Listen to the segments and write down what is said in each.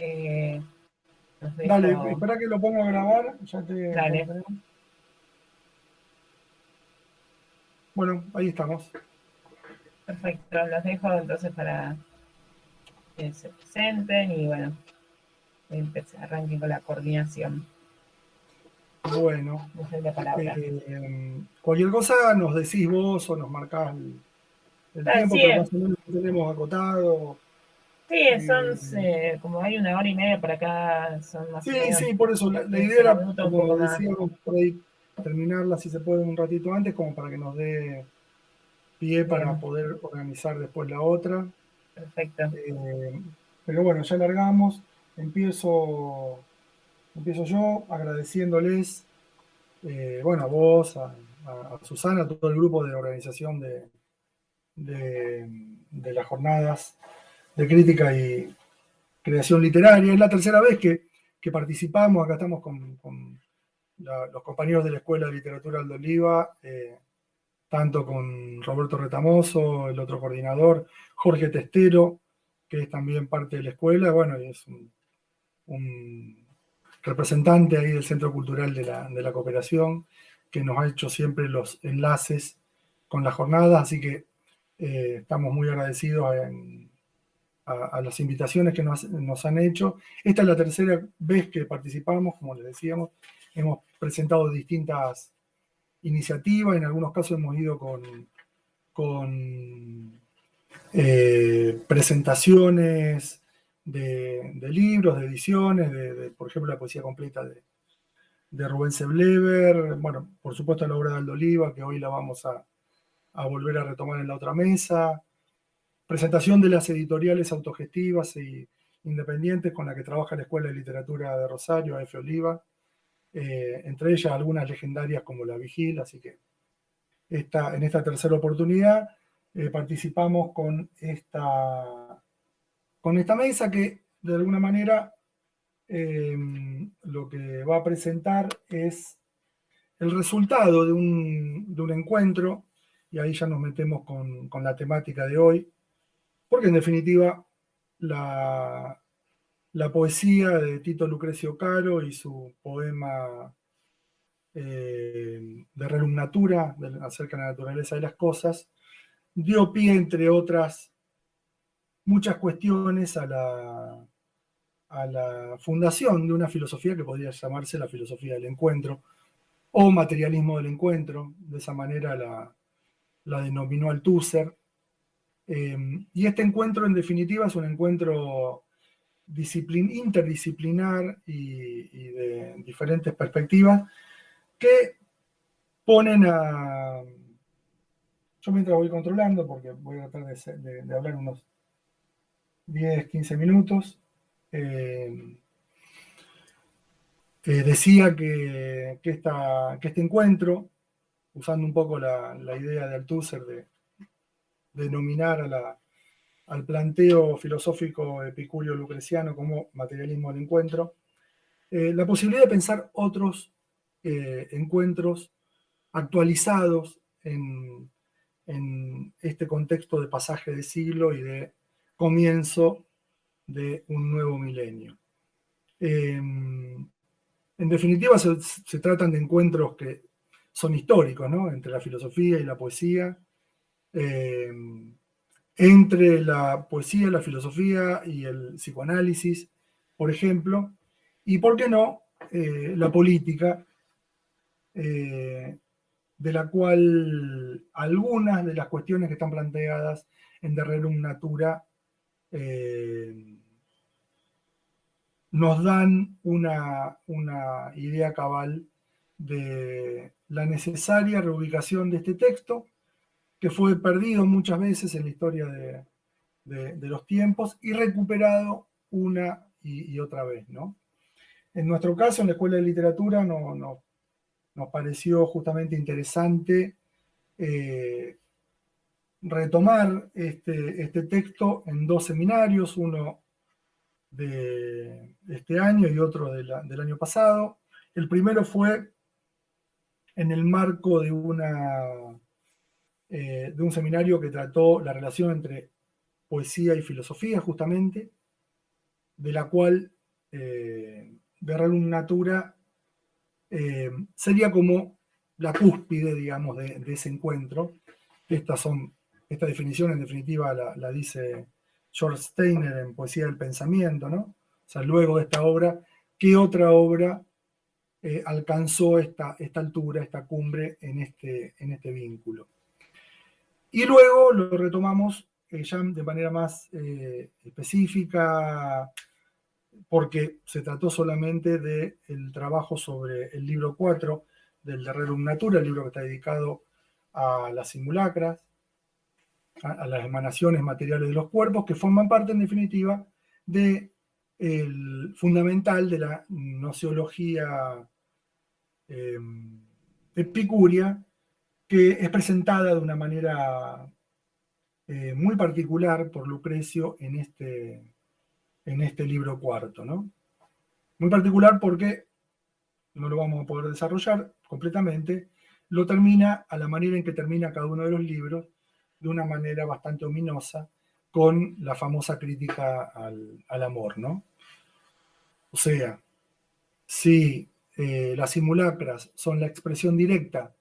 Eh, los Dale, dejo. espera que lo pongo a grabar, ya te Dale, encontré. Bueno, ahí estamos. perfecto. Los dejo entonces para que se presenten y bueno, arranquen con la coordinación. Bueno, Les doy la palabra. cualquier cosa nos decís vos o nos marcás el Ah, tiempo, sí, pero más o menos lo tenemos acotado. sí, Eh, como hay una hora y media por acá, son más o sí, menos sí, por eso la idea 15 era, minutos, un como poco más. decíamos, por ahí terminarla si se puede un ratito antes, como para que nos dé pie para Bien, poder organizar después la otra. perfecto. Eh, pero bueno, ya largamos. Empiezo, empiezo yo agradeciéndoles, bueno, a vos, a Susana, a todo el grupo de organización de, de las jornadas de crítica y creación literaria. Es la tercera vez que participamos. Acá estamos con los compañeros de la Escuela de Literatura Aldo Oliva, tanto con Roberto Retamoso, el otro coordinador, Jorge Testero, que es también parte de la escuela, bueno, y es un representante ahí del Centro Cultural de la Cooperación, que nos ha hecho siempre los enlaces con la jornada, así que estamos muy agradecidos a las invitaciones que nos han hecho. Esta es la tercera vez que participamos, como les decíamos, hemos presentado distintas iniciativas, en algunos casos hemos ido con presentaciones de libros, de ediciones, por ejemplo, la poesía completa de Rubén Seblever, bueno, por supuesto la obra de Aldo Oliva, que hoy la vamos a volver a retomar en la otra mesa, presentación de las editoriales autogestivas e independientes con la que trabaja la Escuela de Literatura de Rosario, AF Oliva, entre ellas algunas legendarias como La Vigil, así que en esta tercera oportunidad participamos con esta mesa que de alguna manera lo que va a presentar es el resultado de un encuentro, y ahí ya nos metemos con la temática de hoy, porque en definitiva la, la poesía de Tito Lucrecio Caro y su poema de Rerum Natura, acerca de la naturaleza de las cosas, dio pie, entre otras muchas cuestiones, a la fundación de una filosofía que podría llamarse la filosofía del encuentro o materialismo del encuentro, de esa manera la denominó Althusser. Y este encuentro, en definitiva, es un encuentro interdisciplinar y de diferentes perspectivas que ponen a... Yo mientras voy controlando, porque voy a tratar de hablar unos 10, 15 minutos, eh, decía que este encuentro, usando un poco la idea de Althusser de denominar al planteo filosófico epicúreo lucreciano como materialismo del encuentro, la posibilidad de pensar otros encuentros actualizados en este contexto de pasaje de siglo y de comienzo de un nuevo milenio. En definitiva, se tratan de encuentros que son históricos, ¿no? Entre la filosofía y la poesía, eh, entre la poesía, la filosofía y el psicoanálisis, por ejemplo, y, ¿por qué no?, la política, eh, de la cual algunas de las cuestiones que están planteadas en De Rerum Natura eh, nos dan una idea cabal de la necesaria reubicación de este texto, que fue perdido muchas veces en la historia de los tiempos y recuperado una y otra vez, ¿no? En nuestro caso, en la Escuela de Literatura, nos pareció justamente interesante retomar este texto en dos seminarios, uno de este año y otro del año pasado. El primero fue en el marco de un seminario que trató la relación entre poesía y filosofía, justamente, de la cual de Rerum Natura sería como la cúspide, digamos, de ese encuentro. Esta definición, en definitiva, la dice George Steiner en Poesía del Pensamiento, ¿no? O sea, luego de esta obra, ¿qué otra obra alcanzó esta altura, esta cumbre en este vínculo? Y luego lo retomamos ya de manera más específica, porque se trató solamente del trabajo sobre el libro 4 del De Rerum Natura, el libro que está dedicado a las simulacras, a las emanaciones materiales de los cuerpos, que forman parte, en definitiva, del fundamental de la gnoseología epicúrea, que es presentada de una manera muy particular por Lucrecio en este libro cuarto, ¿no? Muy particular porque no lo vamos a poder desarrollar completamente, lo termina a la manera en que termina cada uno de los libros, de una manera bastante ominosa, con la famosa crítica al amor, ¿no? O sea, si las simulacras son la expresión directa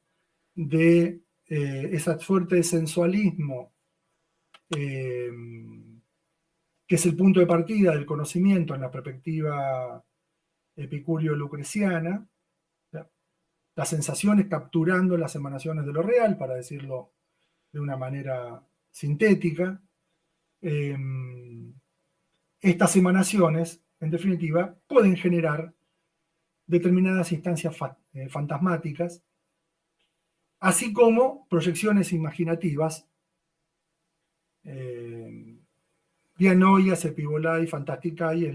de esa suerte de sensualismo que es el punto de partida del conocimiento en la perspectiva epicurio-lucreciana, las sensaciones capturando las emanaciones de lo real, para decirlo de una manera sintética. Estas emanaciones, en definitiva, pueden generar determinadas instancias fantasmáticas, así como proyecciones imaginativas, dianoias, epibolai, fantasticae, es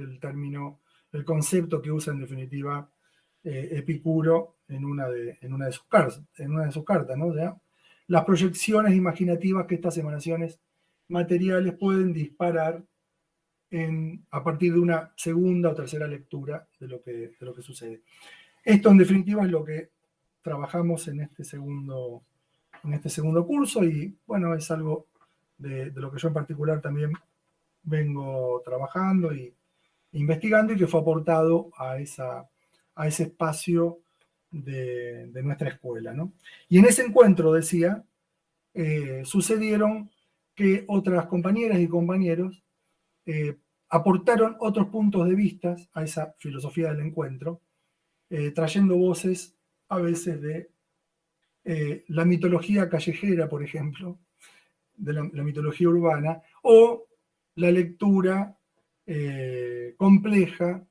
el concepto que usa en definitiva Epicuro en una de sus cartas, ¿no? ¿Ya? Las proyecciones imaginativas que estas emanaciones materiales pueden disparar a partir de una segunda o tercera lectura de lo que sucede. Esto, en definitiva, es lo que trabajamos en este segundo curso, y bueno, es algo de lo que yo en particular también vengo trabajando y investigando, y que fue aportado a ese espacio de nuestra escuela, ¿no? Y en ese encuentro, decía, sucedieron que otras compañeras y compañeros aportaron otros puntos de vista a esa filosofía del encuentro, trayendo voces a veces de la mitología callejera, por ejemplo, de la mitología urbana, o la lectura compleja,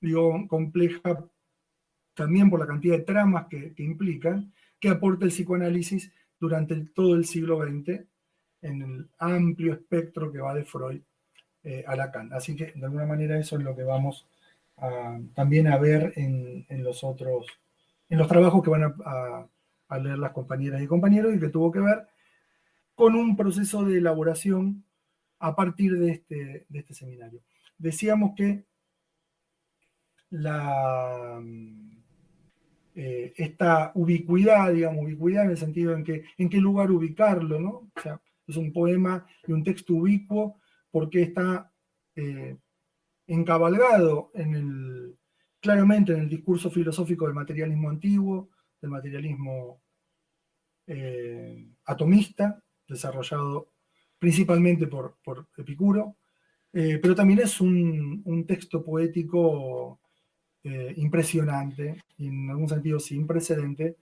digo compleja también por la cantidad de tramas que implican, que aporta el psicoanálisis durante todo el siglo XX en el amplio espectro que va de Freud a Lacan. Así que, de alguna manera, eso es lo que vamos también a ver en los trabajos que van a leer las compañeras y compañeros, y que tuvo que ver con un proceso de elaboración a partir de este seminario. Decíamos que esta ubicuidad, digamos, ubicuidad en el sentido en qué lugar ubicarlo, ¿no? O sea, es un poema y un texto ubicuo porque está encabalgado claramente en el discurso filosófico del materialismo antiguo, del materialismo atomista, desarrollado principalmente por Epicuro, pero también es un texto poético impresionante, y en algún sentido sin precedente,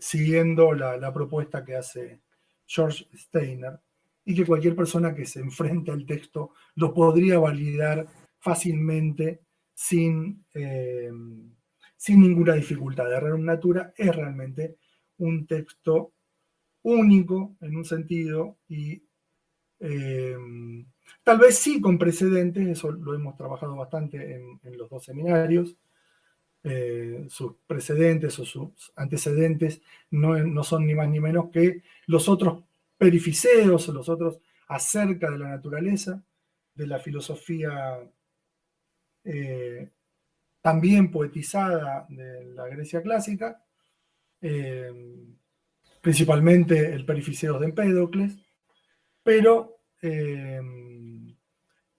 siguiendo la propuesta que hace George Steiner, y que cualquier persona que se enfrente al texto lo podría validar fácilmente sin ninguna dificultad. De Rerum Natura es realmente un texto único en un sentido, y tal vez sí con precedentes, eso lo hemos trabajado bastante en los dos seminarios. Sus precedentes o sus antecedentes no son ni más ni menos que los otros perificeos, o los otros acerca de la naturaleza, de la filosofía también poetizada de la Grecia clásica, principalmente el Perificeos de Empédocles, pero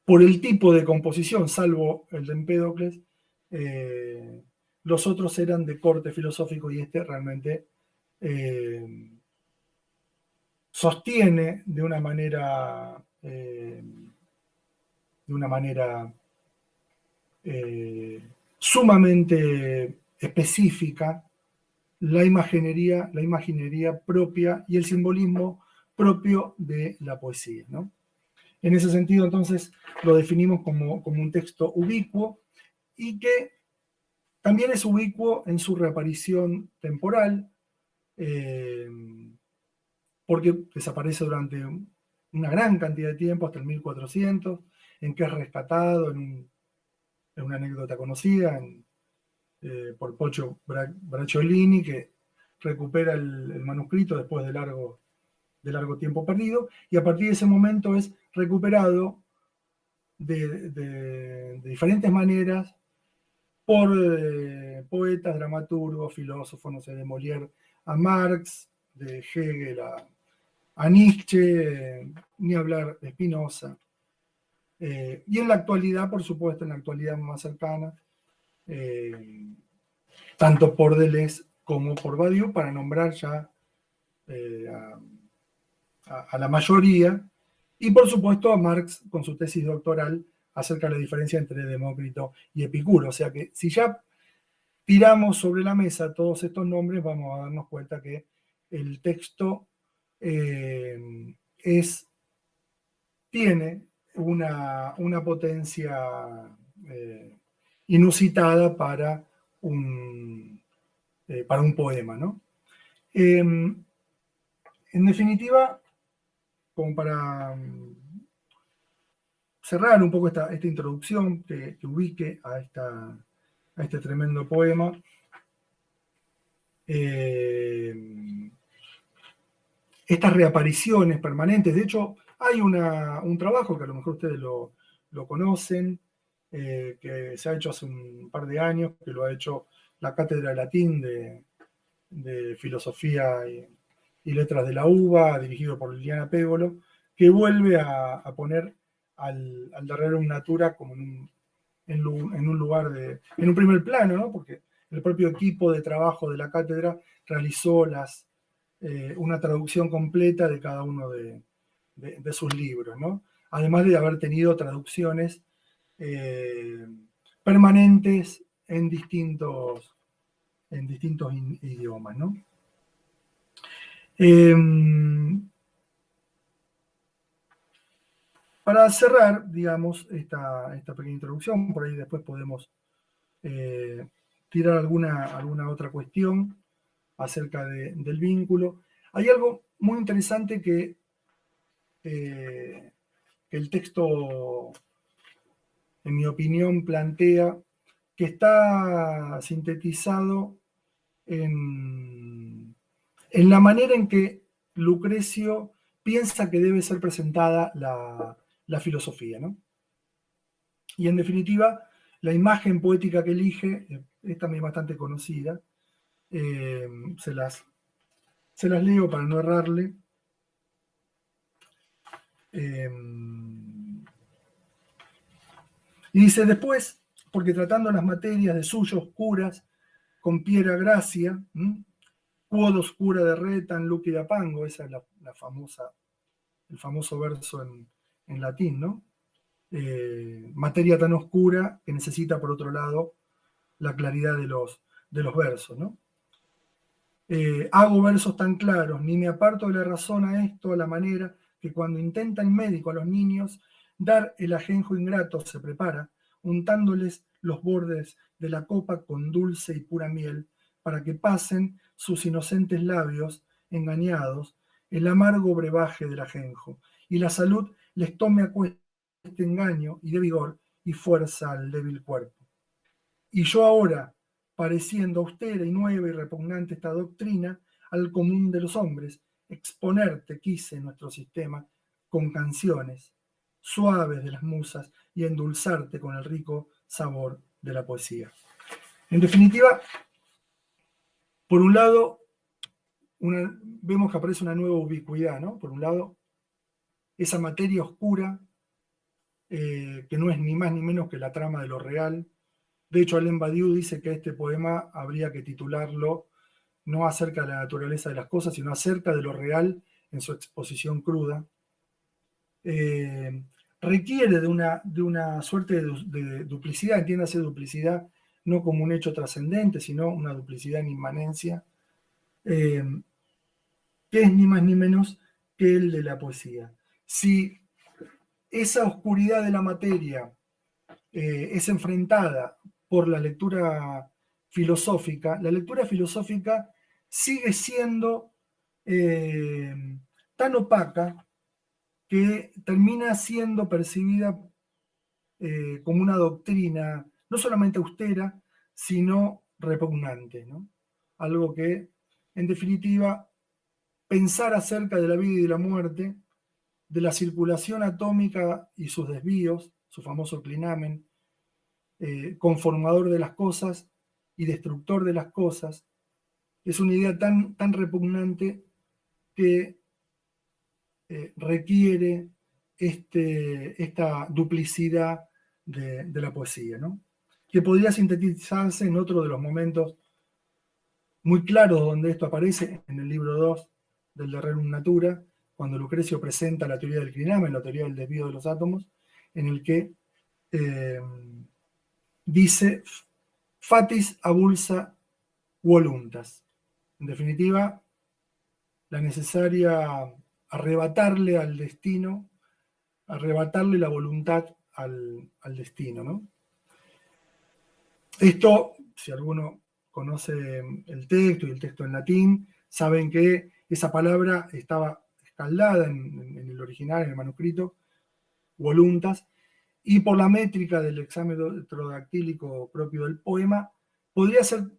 por el tipo de composición, salvo el de Empédocles, los otros eran de corte filosófico y este realmente sostiene de una manera sumamente específica la imaginería propia y el simbolismo propio de la poesía, ¿no? En ese sentido, entonces, lo definimos como un texto ubicuo y que también es ubicuo en su reaparición temporal, porque desaparece durante una gran cantidad de tiempo, hasta el 1400, en que es rescatado en una anécdota conocida por Poggio Bracciolini, que recupera el manuscrito después de largo tiempo perdido, y a partir de ese momento es recuperado de diferentes maneras por poetas, dramaturgos, filósofos, no sé, de Molière a Marx, de Hegel a Nietzsche, ni hablar de Spinoza. Y en la actualidad, por supuesto, en la actualidad más cercana, tanto por Deleuze como por Badiou, para nombrar ya a la mayoría, y por supuesto a Marx con su tesis doctoral acerca de la diferencia entre Demócrito y Epicuro. O sea que si ya tiramos sobre la mesa todos estos nombres, vamos a darnos cuenta que el texto tiene una potencia inusitada para un poema, ¿no? En definitiva, como para cerrar un poco esta introducción que ubique a este tremendo poema, estas reapariciones permanentes, de hecho, hay un trabajo que a lo mejor ustedes lo conocen, que se ha hecho hace un par de años, que lo ha hecho la Cátedra de Latín de Filosofía y Letras de la UBA, dirigido por Liliana Pégolo, que vuelve a poner al de Rerum Natura como en un lugar en un primer plano, ¿no? Porque el propio equipo de trabajo de la cátedra realizó una traducción completa de cada uno de sus libros, ¿no? Además de haber tenido traducciones permanentes en distintos idiomas, ¿no? Para cerrar, digamos, esta pequeña introducción, por ahí después podemos tirar alguna otra cuestión acerca del vínculo. Hay algo muy interesante que el texto, en mi opinión, plantea, que está sintetizado en la manera en que Lucrecio piensa que debe ser presentada la filosofía, ¿no? Y en definitiva, la imagen poética que elige es también bastante conocida. Se las leo para no errarle. Y dice después, porque tratando las materias de suyo oscuras, con piera gracia, quod oscura de retan lucida pango, esa es el famoso verso en latín, ¿no? Materia tan oscura que necesita, por otro lado, la claridad de los versos, ¿no? Hago versos tan claros, ni me aparto de la razón a esto, a la manera que cuando intenta el médico a los niños dar el ajenjo ingrato se prepara, untándoles los bordes de la copa con dulce y pura miel, para que pasen sus inocentes labios engañados el amargo brebaje del ajenjo, y la salud les tome a cuesta este engaño y de vigor y fuerza al débil cuerpo. Y yo ahora, pareciendo austera y nueva y repugnante esta doctrina, al común de los hombres, exponerte quise nuestro sistema con canciones suaves de las musas y endulzarte con el rico sabor de la poesía. En definitiva, por un lado, vemos que aparece una nueva ubicuidad, ¿no? Por un lado, esa materia oscura que no es ni más ni menos que la trama de lo real. De hecho, Alain Badiou dice que este poema habría que titularlo no acerca de la naturaleza de las cosas, sino acerca de lo real en su exposición cruda. Requiere de una suerte de duplicidad, entiéndase duplicidad no como un hecho trascendente, sino una duplicidad en inmanencia, que es ni más ni menos que el de la poesía. Si esa oscuridad de la materia es enfrentada por la lectura filosófica sigue siendo tan opaca que termina siendo percibida como una doctrina no solamente austera, sino repugnante, ¿no? Algo que, en definitiva, pensar acerca de la vida y de la muerte, de la circulación atómica y sus desvíos, su famoso clinamen, conformador de las cosas y destructor de las cosas, es una idea tan, tan repugnante que requiere esta duplicidad de la poesía, ¿no? Que podría sintetizarse en otro de los momentos muy claros donde esto aparece, en el libro 2 del De Rerum Natura, cuando Lucrecio presenta la teoría del clinamen, la teoría del desvío de los átomos, en el que dice fatis abulsa voluntas. En definitiva, la necesaria arrebatarle al destino, arrebatarle la voluntad al destino, ¿no? Esto, si alguno conoce el texto y el texto en latín, saben que esa palabra estaba escaldada en el original, en el manuscrito, voluntas, y por la métrica del examen heterodactílico propio del poema, podría ser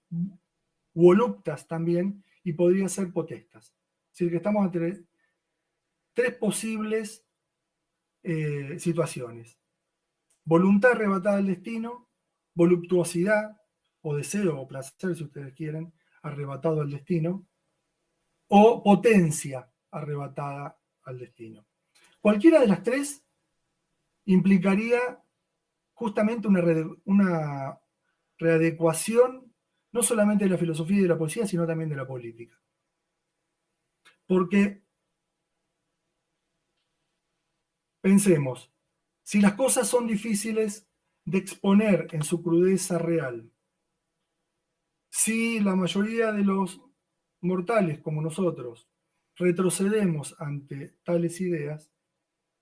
voluptas también y podría ser potestas. Es decir, que estamos ante tres posibles situaciones. Voluntad arrebatada al destino, voluptuosidad o deseo o placer, si ustedes quieren, arrebatado al destino, o potencia arrebatada al destino. Cualquiera de las tres implicaría justamente una readecuación no solamente de la filosofía y de la poesía, sino también de la política. Porque pensemos, si las cosas son difíciles de exponer en su crudeza real, si la mayoría de los mortales como nosotros retrocedemos ante tales ideas,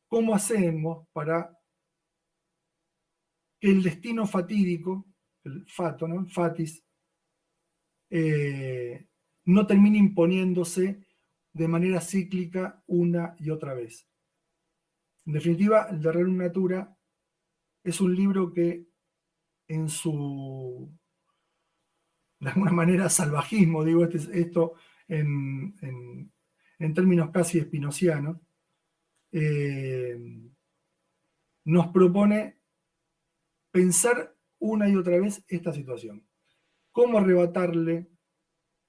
¿cómo hacemos para que el destino fatídico, el fato, ¿no? El fatis, no termine imponiéndose de manera cíclica una y otra vez? En definitiva, el De Rerum Natura es un libro que en su, de alguna manera, salvajismo, digo esto en términos casi espinocianos, nos propone pensar una y otra vez esta situación. ¿Cómo arrebatarle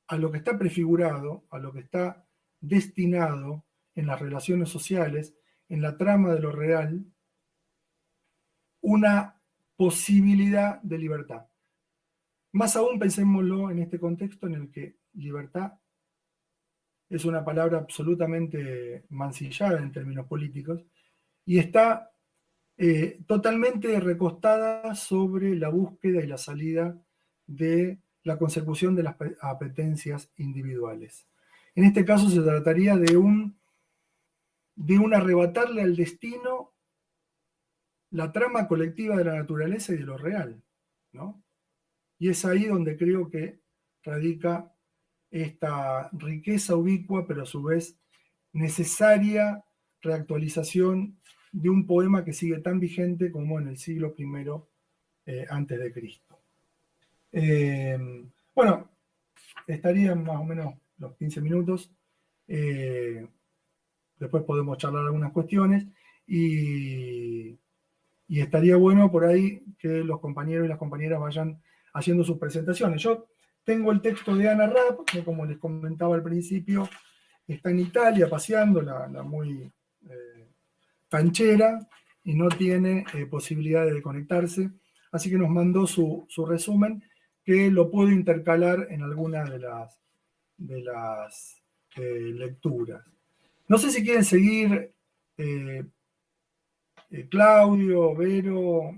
a lo que está prefigurado, a lo que está destinado en las relaciones sociales, en la trama de lo real, una posibilidad de libertad? Más aún pensémoslo en este contexto en el que libertad es una palabra absolutamente mancillada en términos políticos y está totalmente recostada sobre la búsqueda y la salida de la consecución de las apetencias individuales. En este caso se trataría de un arrebatarle al destino la trama colectiva de la naturaleza y de lo real, ¿no? Y es ahí donde creo que radica esta riqueza ubicua, pero a su vez necesaria reactualización de un poema que sigue tan vigente como en el siglo I antes de Cristo. Bueno, estarían más o menos los 15 minutos. Después podemos charlar algunas cuestiones y estaría bueno por ahí que los compañeros y las compañeras vayan haciendo sus presentaciones. Yo tengo el texto de Ana Rapp, que como les comentaba al principio, está en Italia paseando, la muy canchera, y no tiene posibilidades de conectarse, así que nos mandó su resumen, que lo puedo intercalar en algunas de las lecturas. No sé si quieren seguir Claudio, Vero,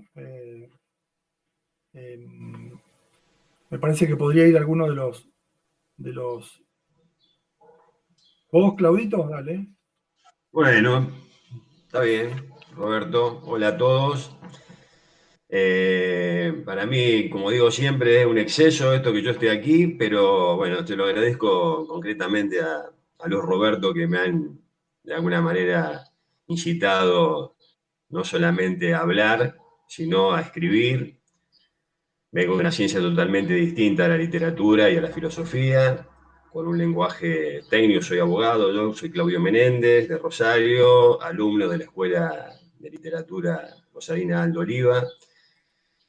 me parece que podría ir alguno de los. ¿Vos, Claudito? Dale. Bueno, está bien, Roberto. Hola a todos. Para mí, como digo siempre, es un exceso esto que yo esté aquí, pero bueno, te lo agradezco concretamente a los Roberto que me han de alguna manera incitado no solamente a hablar, sino a escribir. Vengo de una ciencia totalmente distinta a la literatura y a la filosofía, con un lenguaje técnico. Soy abogado, yo soy Claudio Menéndez, de Rosario, alumno de la Escuela de Literatura Rosarina Aldo Oliva,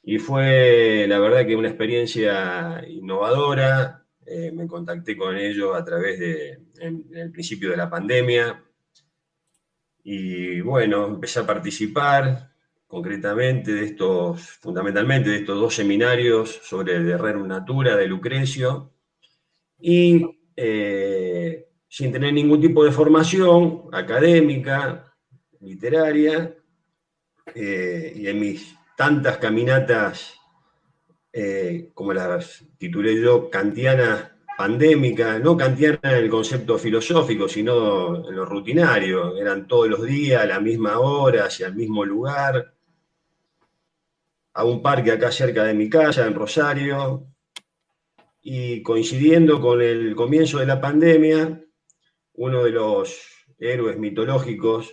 y fue la verdad que una experiencia innovadora. Me contacté con ellos a través en el principio de la pandemia, y bueno, empecé a participar concretamente fundamentalmente de estos dos seminarios sobre el Rerum Natura de Lucrecio, y sin tener ningún tipo de formación académica, literaria, y en mis tantas caminatas, como las titulé yo, kantianas pandémica, no kantiana en el concepto filosófico, sino en lo rutinario. Eran todos los días, a la misma hora, hacia el mismo lugar, a un parque acá cerca de mi casa, en Rosario, y coincidiendo con el comienzo de la pandemia, uno de los héroes mitológicos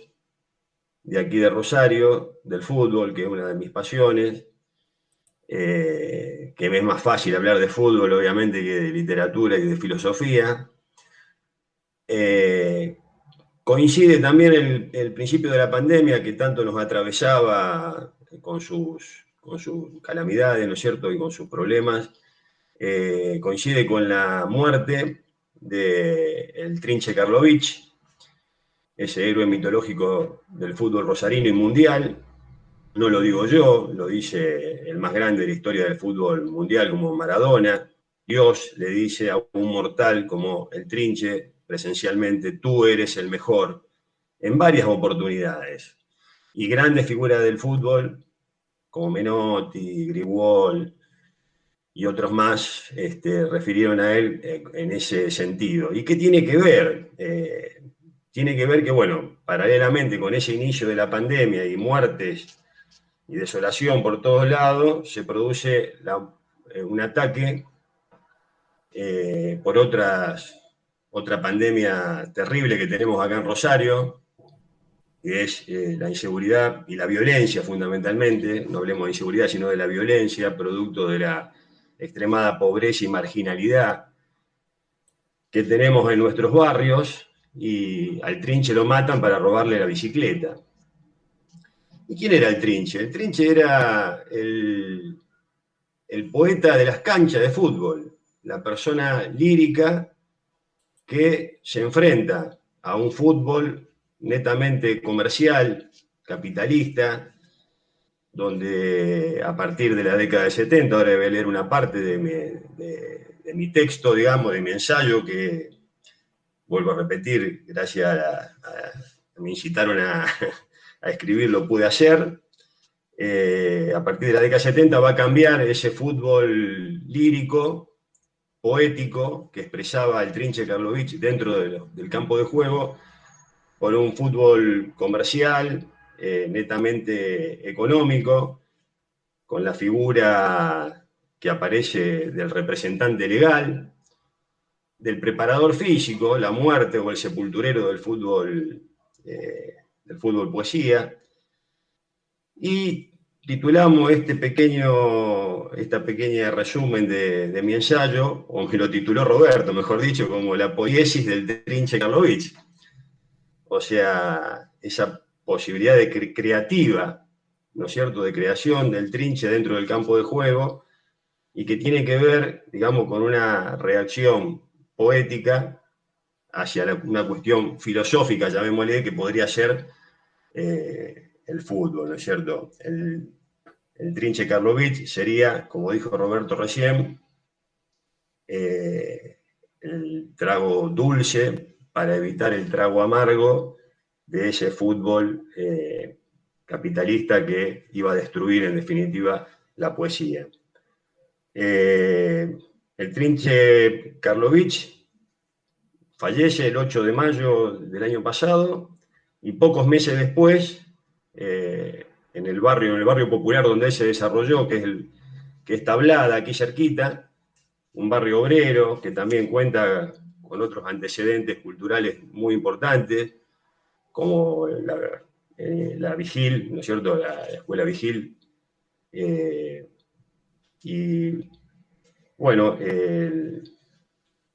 de aquí de Rosario, del fútbol, que es una de mis pasiones, que me es más fácil hablar de fútbol, obviamente, que de literatura y de filosofía. Coincide también el principio de la pandemia, que tanto nos atravesaba con sus calamidades, ¿no es cierto?, y con sus problemas. Coincide con la muerte del Trinche Karlovich, ese héroe mitológico del fútbol rosarino y mundial. No lo digo yo, lo dice el más grande de la historia del fútbol mundial, como Maradona. Dios le dice a un mortal como el Trinche, presencialmente: tú eres el mejor, en varias oportunidades. Y grandes figuras del fútbol, como Menotti, Grigol y otros más, refirieron a él en ese sentido. ¿Y qué tiene que ver? Tiene que ver que, bueno, paralelamente con ese inicio de la pandemia y muertes y desolación por todos lados, se produce un ataque por otra pandemia terrible que tenemos acá en Rosario, que es la inseguridad y la violencia fundamentalmente. No hablemos de inseguridad, sino de la violencia, producto de la extremada pobreza y marginalidad que tenemos en nuestros barrios, y al Trinche lo matan para robarle la bicicleta. ¿Y quién era el Trinche? El Trinche era el poeta de las canchas de fútbol, la persona lírica que se enfrenta a un fútbol netamente comercial, capitalista, donde a partir de la década de 70, ahora voy a leer una parte de mi texto, digamos, de mi ensayo, que vuelvo a repetir, gracias me incitaron a escribir, lo pude hacer. A partir de la década de 70 va a cambiar ese fútbol lírico, poético, que expresaba el Trinche Karlovich dentro del campo de juego, por un fútbol comercial, netamente económico, con la figura que aparece del representante legal, del preparador físico, la muerte o el sepulturero del fútbol poesía. Y titulamos esta pequeña resumen de mi ensayo, o me lo tituló Roberto, mejor dicho, como la poiesis del Trinche Karlovich. O sea, esa posibilidad creativa, ¿no es cierto?, de creación del Trinche dentro del campo de juego, y que tiene que ver, digamos, con una reacción poética hacia una cuestión filosófica, llamémosle, que podría ser el fútbol, ¿no es cierto? El trinche Karlovich sería, como dijo Roberto recién, el trago dulce para evitar el trago amargo de ese fútbol capitalista que iba a destruir en definitiva la poesía. El trinche Karlovich fallece el 8 de mayo del año pasado y pocos meses después, en el barrio popular donde él se desarrolló, que es Tablada, aquí cerquita, un barrio obrero que también cuenta con otros antecedentes culturales muy importantes, como la Vigil, ¿no es cierto?, la escuela Vigil. Y bueno,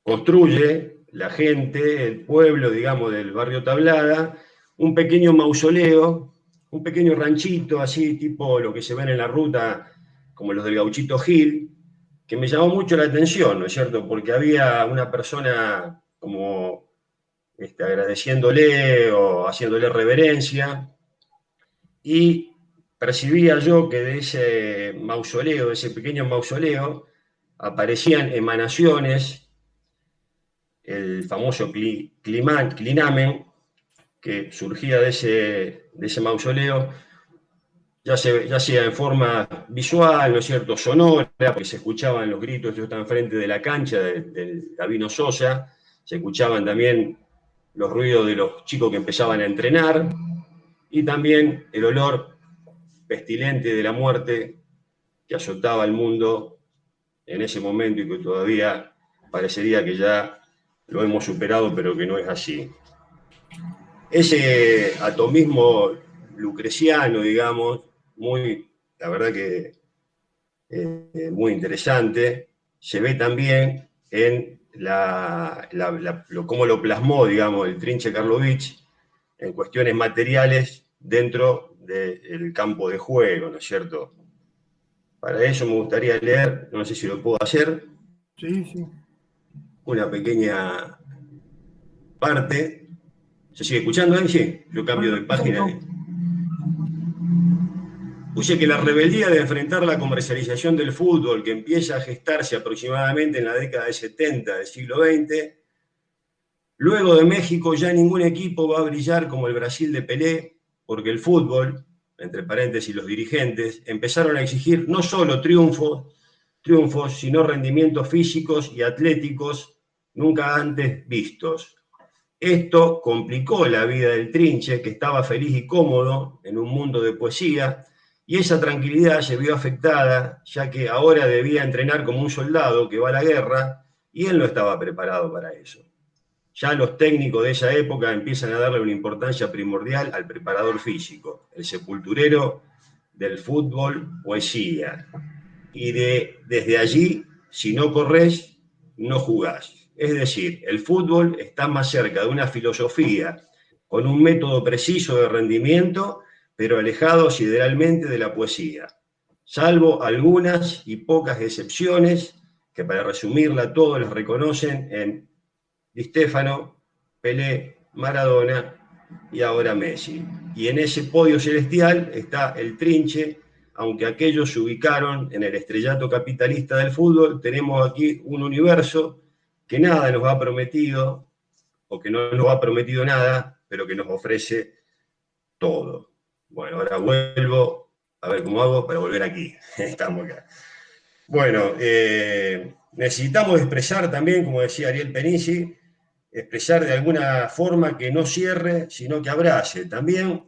construye la gente, el pueblo, digamos, del barrio Tablada, un pequeño mausoleo, un pequeño ranchito, así tipo lo que se ven en la ruta, como los del Gauchito Gil, que me llamó mucho la atención, ¿no es cierto? Porque había una persona como agradeciéndole o haciéndole reverencia, y percibía yo que de ese mausoleo, de ese pequeño mausoleo, aparecían emanaciones, el famoso clinamen que surgía de ese mausoleo, ya sea en forma visual, ¿no es cierto?, sonora, porque se escuchaban los gritos. Yo estaba enfrente de la cancha del Gabino Sosa, se escuchaban también los ruidos de los chicos que empezaban a entrenar, y también el olor pestilente de la muerte que azotaba al mundo en ese momento y que todavía parecería que ya lo hemos superado, pero que no es así. Ese atomismo lucreciano, digamos, la verdad que muy interesante, se ve también en cómo lo plasmó, digamos, el trinche Karlovich en cuestiones materiales dentro del campo de juego, ¿no es cierto? Para eso me gustaría leer, no sé si lo puedo hacer, Sí, sí. una pequeña parte. ¿Se sigue escuchando ahí? Sí, yo cambio de página. Puse que la rebeldía de enfrentar la comercialización del fútbol, que empieza a gestarse aproximadamente en la década de 70 del siglo XX, luego de México ya ningún equipo va a brillar como el Brasil de Pelé, porque el fútbol, entre paréntesis los dirigentes, empezaron a exigir no solo triunfos, sino rendimientos físicos y atléticos nunca antes vistos. Esto complicó la vida del trinche, que estaba feliz y cómodo en un mundo de poesía, y esa tranquilidad se vio afectada, ya que ahora debía entrenar como un soldado que va a la guerra, y él no estaba preparado para eso. Ya los técnicos de esa época empiezan a darle una importancia primordial al preparador físico, el sepulturero del fútbol, poesía. Y desde allí, si no corres, no jugás. Es decir, el fútbol está más cerca de una filosofía con un método preciso de rendimiento, pero alejado sideralmente de la poesía, salvo algunas y pocas excepciones que, para resumirla, todos las reconocen en Di Stéfano, Pelé, Maradona y ahora Messi. Y en ese podio celestial está el trinche. Aunque aquellos se ubicaron en el estrellato capitalista del fútbol, tenemos aquí un universo que nada nos ha prometido, o que no nos ha prometido nada, pero que nos ofrece todo. Bueno, ahora vuelvo a ver cómo hago para volver aquí. Estamos acá. Bueno, necesitamos expresar también, como decía Ariel Penici, expresar de alguna forma que no cierre, sino que abrace. También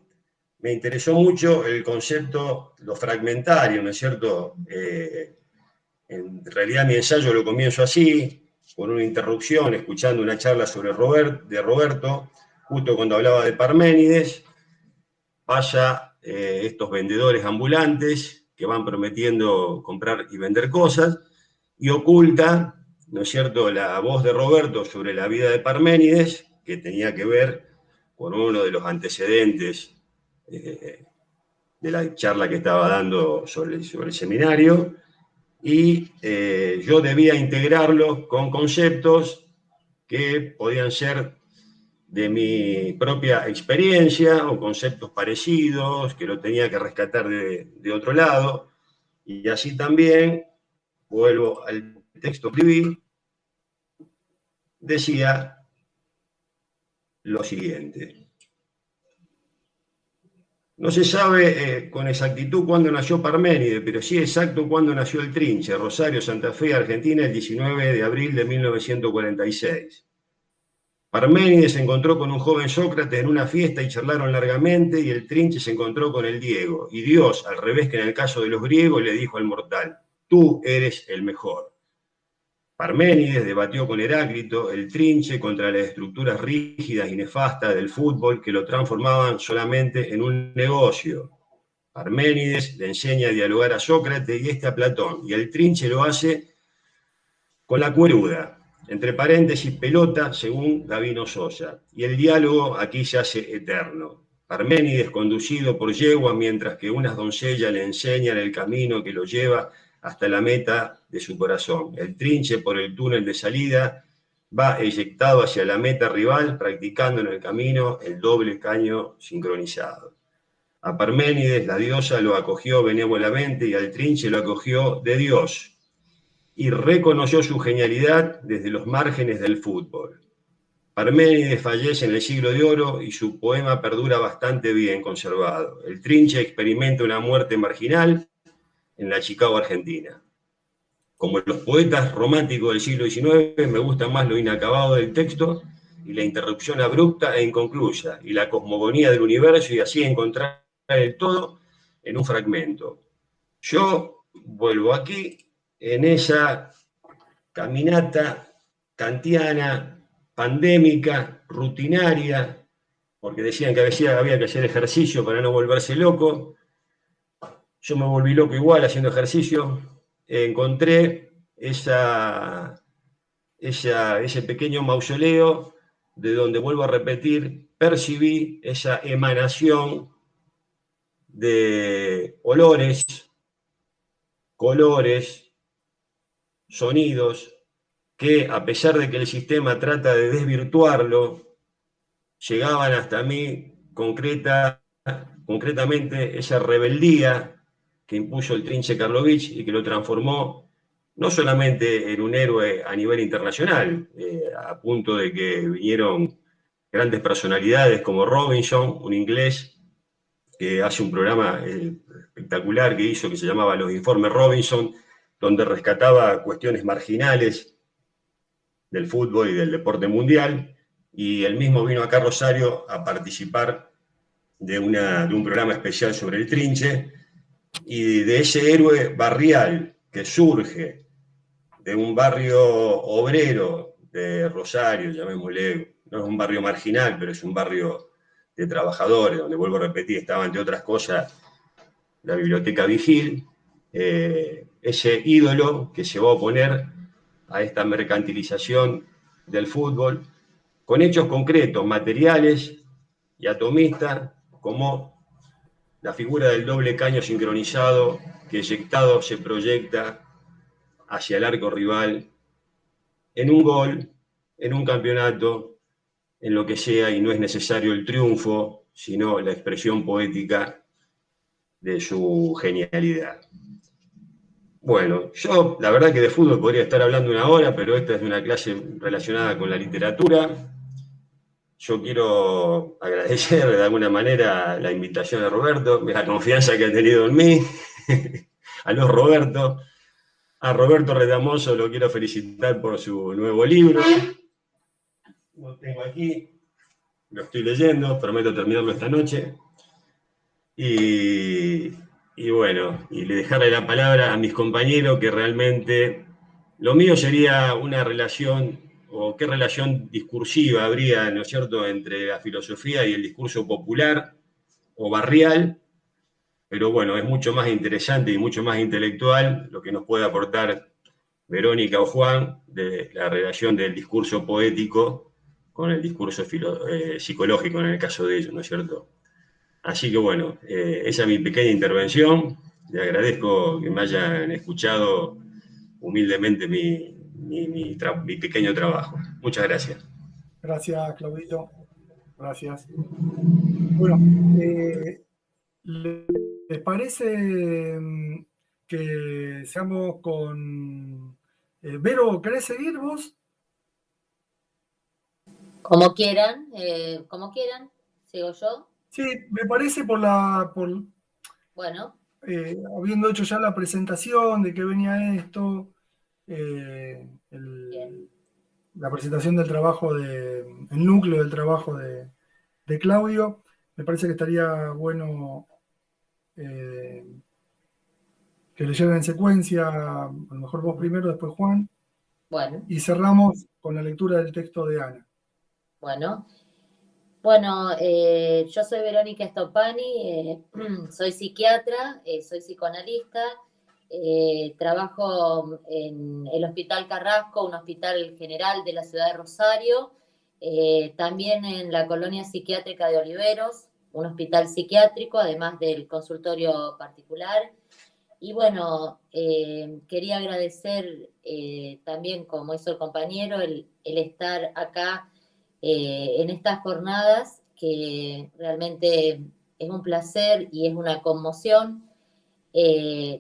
me interesó mucho el concepto, lo fragmentario, ¿no es cierto? En realidad mi ensayo lo comienzo así, con una interrupción, escuchando una charla de Roberto, justo cuando hablaba de Parménides. Pasa estos vendedores ambulantes que van prometiendo comprar y vender cosas, y oculta, ¿no es cierto?, la voz de Roberto sobre la vida de Parménides, que tenía que ver con uno de los antecedentes de la charla que estaba dando sobre el seminario, y yo debía integrarlo con conceptos que podían ser de mi propia experiencia o conceptos parecidos que lo tenía que rescatar de otro lado. Y así también, vuelvo al texto que escribí, decía lo siguiente. No se sabe con exactitud cuándo nació Parménides, pero sí exacto cuándo nació el Trinche, Rosario, Santa Fe, Argentina, el 19 de abril de 1946. Parménides se encontró con un joven Sócrates en una fiesta y charlaron largamente, y el Trinche se encontró con el Diego. Y Dios, al revés que en el caso de los griegos, le dijo al mortal: tú eres el mejor. Parménides debatió con Heráclito el Trinche contra las estructuras rígidas y nefastas del fútbol que lo transformaban solamente en un negocio. Parménides le enseña a dialogar a Sócrates y este a Platón, y el Trinche lo hace con la cueruda, entre paréntesis pelota, según Gabino Sosa, y el diálogo aquí se hace eterno. Parménides conducido por yegua mientras que unas doncellas le enseñan el camino que lo lleva hasta la meta de su corazón. El Trinche por el túnel de salida va eyectado hacia la meta rival, practicando en el camino el doble caño sincronizado. A Parménides la diosa lo acogió benévolamente y al Trinche lo acogió de Dios, y reconoció su genialidad desde los márgenes del fútbol. Parménides fallece en el siglo de oro y su poema perdura bastante bien conservado. El Trinche experimenta una muerte marginal en la Chicago argentina. Como los poetas románticos del siglo XIX, me gusta más lo inacabado del texto y la interrupción abrupta e inconclusa, y la cosmogonía del universo, y así encontrar el todo en un fragmento. Yo vuelvo aquí en esa caminata kantiana, pandémica, rutinaria, porque decían que había que hacer ejercicio para no volverse loco. Yo me volví loco igual haciendo ejercicio. Encontré ese pequeño mausoleo de donde, vuelvo a repetir, percibí esa emanación de olores, colores, sonidos, que a pesar de que el sistema trata de desvirtuarlo, llegaban hasta mí concretamente esa rebeldía que impuso el Trinche Karlovich y que lo transformó no solamente en un héroe a nivel internacional, a punto de que vinieron grandes personalidades como Robinson, un inglés que hace un programa espectacular que hizo, que se llamaba Los Informes Robinson, donde rescataba cuestiones marginales del fútbol y del deporte mundial, y él mismo vino acá a Rosario a participar de un programa especial sobre el Trinche, y de ese héroe barrial que surge de un barrio obrero de Rosario, llamémosle, no es un barrio marginal, pero es un barrio de trabajadores, donde, vuelvo a repetir, estaba, entre otras cosas, la biblioteca Vigil, ese ídolo que se va a oponer a esta mercantilización del fútbol, con hechos concretos, materiales y atomistas, como la figura del doble caño sincronizado que eyectado se proyecta hacia el arco rival en un gol, en un campeonato, en lo que sea, y no es necesario el triunfo, sino la expresión poética de su genialidad. Bueno, yo la verdad que de fútbol podría estar hablando una hora, pero esta es una clase relacionada con la literatura. Yo quiero agradecer de alguna manera la invitación a Roberto, la confianza que ha tenido en mí, a los Roberto. A Roberto Retamoso lo quiero felicitar por su nuevo libro. Lo tengo aquí, lo estoy leyendo, prometo terminarlo esta noche. Y bueno, y le dejarle la palabra a mis compañeros, que realmente lo mío sería una relación, o qué relación discursiva habría, ¿no es cierto?, entre la filosofía y el discurso popular o barrial, pero bueno, es mucho más interesante y mucho más intelectual lo que nos puede aportar Verónica o Juan de la relación del discurso poético con el discurso psicológico en el caso de ellos, ¿no es cierto? Así que bueno, esa es mi pequeña intervención. Le agradezco que me hayan escuchado humildemente mi pequeño trabajo. Muchas gracias. Gracias, Claudito. Gracias. Bueno, ¿les parece que seamos con... Vero, ¿querés seguir vos? Como quieran, sigo yo. Sí, me parece Bueno, habiendo hecho ya la presentación de qué venía esto, bien. la presentación del trabajo el núcleo del trabajo de Claudio, me parece que estaría bueno eh, que leyeran en secuencia, a lo mejor vos primero, después Juan, Bueno, y cerramos con la lectura del texto de Ana. bueno. Bueno, yo soy Verónica Stoppani, soy psiquiatra, soy psicoanalista, trabajo en el Hospital Carrasco, un hospital general de la ciudad de Rosario, también en la colonia psiquiátrica de Oliveros, un hospital psiquiátrico, además del consultorio particular. Y bueno, quería agradecer también, como hizo el compañero, el estar acá en estas jornadas, que realmente es un placer y es una conmoción.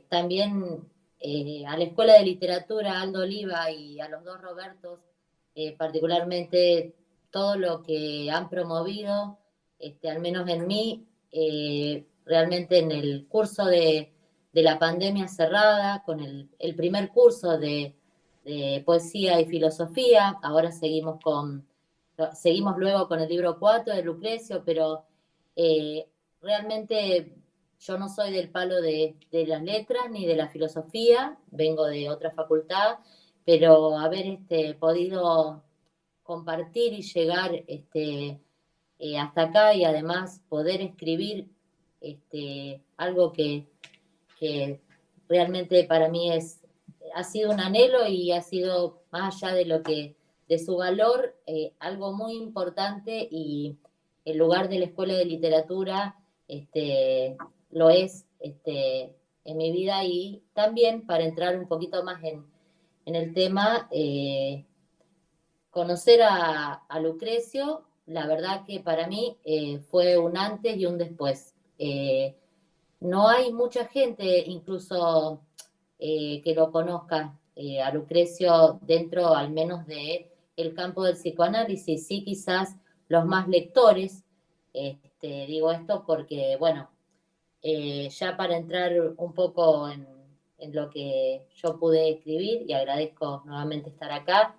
También a la Escuela de Literatura Aldo Oliva y a los dos Robertos, particularmente todo lo que han promovido, al menos en mí, realmente en el curso de la pandemia cerrada, con el primer curso de poesía y filosofía, ahora seguimos luego con el libro 4 de Lucrecio, pero realmente yo no soy del palo de las letras ni de la filosofía, vengo de otra facultad, pero haber podido compartir y llegar hasta acá y además poder escribir algo que realmente para mí ha sido un anhelo y ha sido más allá de su valor, algo muy importante, y el lugar de la Escuela de Literatura lo es en mi vida. Y también, para entrar un poquito más en el tema, conocer a Lucrecio, la verdad que para mí fue un antes y un después. No hay mucha gente, incluso que lo conozca a Lucrecio dentro al menos de el campo del psicoanálisis. Sí, quizás los más lectores, digo esto porque, bueno, ya para entrar un poco en lo que yo pude escribir, y agradezco nuevamente estar acá.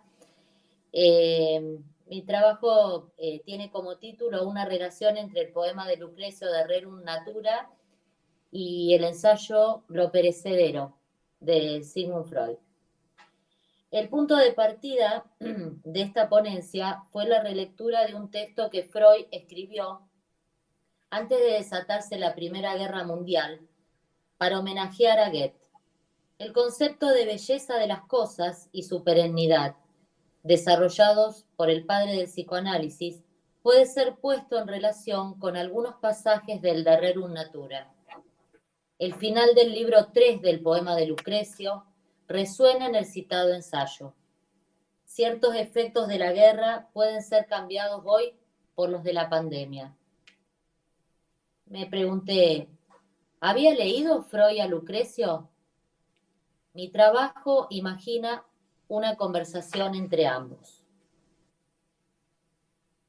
Mi trabajo tiene como título una relación entre el poema de Lucrecio de Rerum Natura y el ensayo Lo perecedero de Sigmund Freud. El punto de partida de esta ponencia fue la relectura de un texto que Freud escribió antes de desatarse la Primera Guerra Mundial para homenajear a Goethe. El concepto de belleza de las cosas y su perennidad, desarrollados por el padre del psicoanálisis, puede ser puesto en relación con algunos pasajes del De Rerum Natura. El final del libro 3 del poema de Lucrecio resuena en el citado ensayo. Ciertos efectos de la guerra pueden ser cambiados hoy por los de la pandemia. Me pregunté, ¿había leído Freud a Lucrecio? Mi trabajo imagina una conversación entre ambos.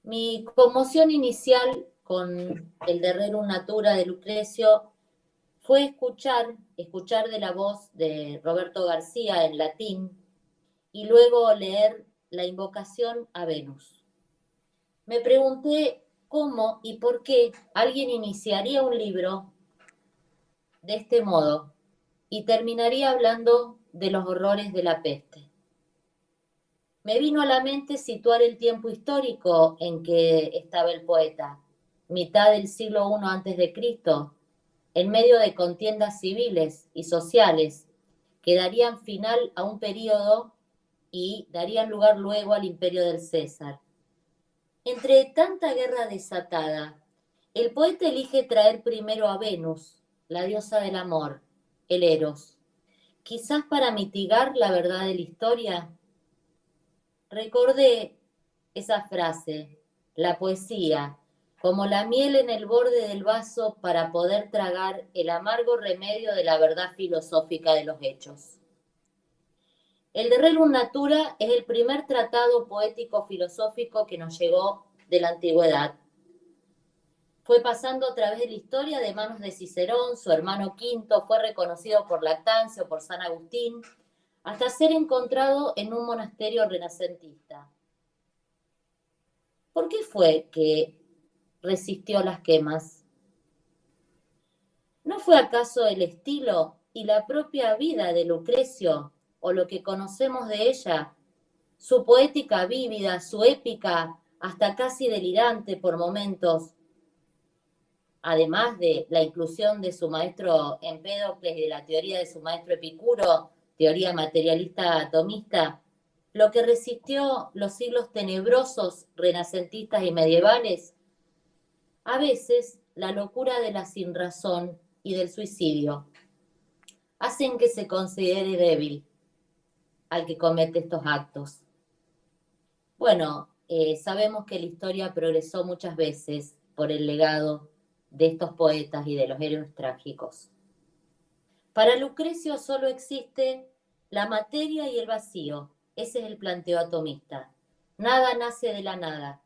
Mi conmoción inicial con el De Rerum Natura de Lucrecio fue escuchar de la voz de Roberto García en latín y luego leer la invocación a Venus. Me pregunté cómo y por qué alguien iniciaría un libro de este modo y terminaría hablando de los horrores de la peste. Me vino a la mente situar el tiempo histórico en que estaba el poeta, mitad del siglo I a.C., en medio de contiendas civiles y sociales que darían final a un periodo y darían lugar luego al imperio del César. Entre tanta guerra desatada, el poeta elige traer primero a Venus, la diosa del amor, el Eros, quizás para mitigar la verdad de la historia. Recordé esa frase, la poesía, como la miel en el borde del vaso para poder tragar el amargo remedio de la verdad filosófica de los hechos. El de Rerum Natura es el primer tratado poético-filosófico que nos llegó de la antigüedad. Fue pasando a través de la historia de manos de Cicerón, su hermano Quinto fue reconocido por Lactancio, por San Agustín, hasta ser encontrado en un monasterio renacentista. ¿Por qué fue que resistió las quemas? ¿No fue acaso el estilo y la propia vida de Lucrecio, o lo que conocemos de ella, su poética vívida, su épica, hasta casi delirante por momentos, además de la inclusión de su maestro Empédocles y de la teoría de su maestro Epicuro, teoría materialista atomista, lo que resistió los siglos tenebrosos, renacentistas y medievales? A veces, la locura de la sinrazón y del suicidio hacen que se considere débil al que comete estos actos. Bueno, sabemos que la historia progresó muchas veces por el legado de estos poetas y de los héroes trágicos. Para Lucrecio solo existe la materia y el vacío. Ese es el planteo atomista. Nada nace de la nada.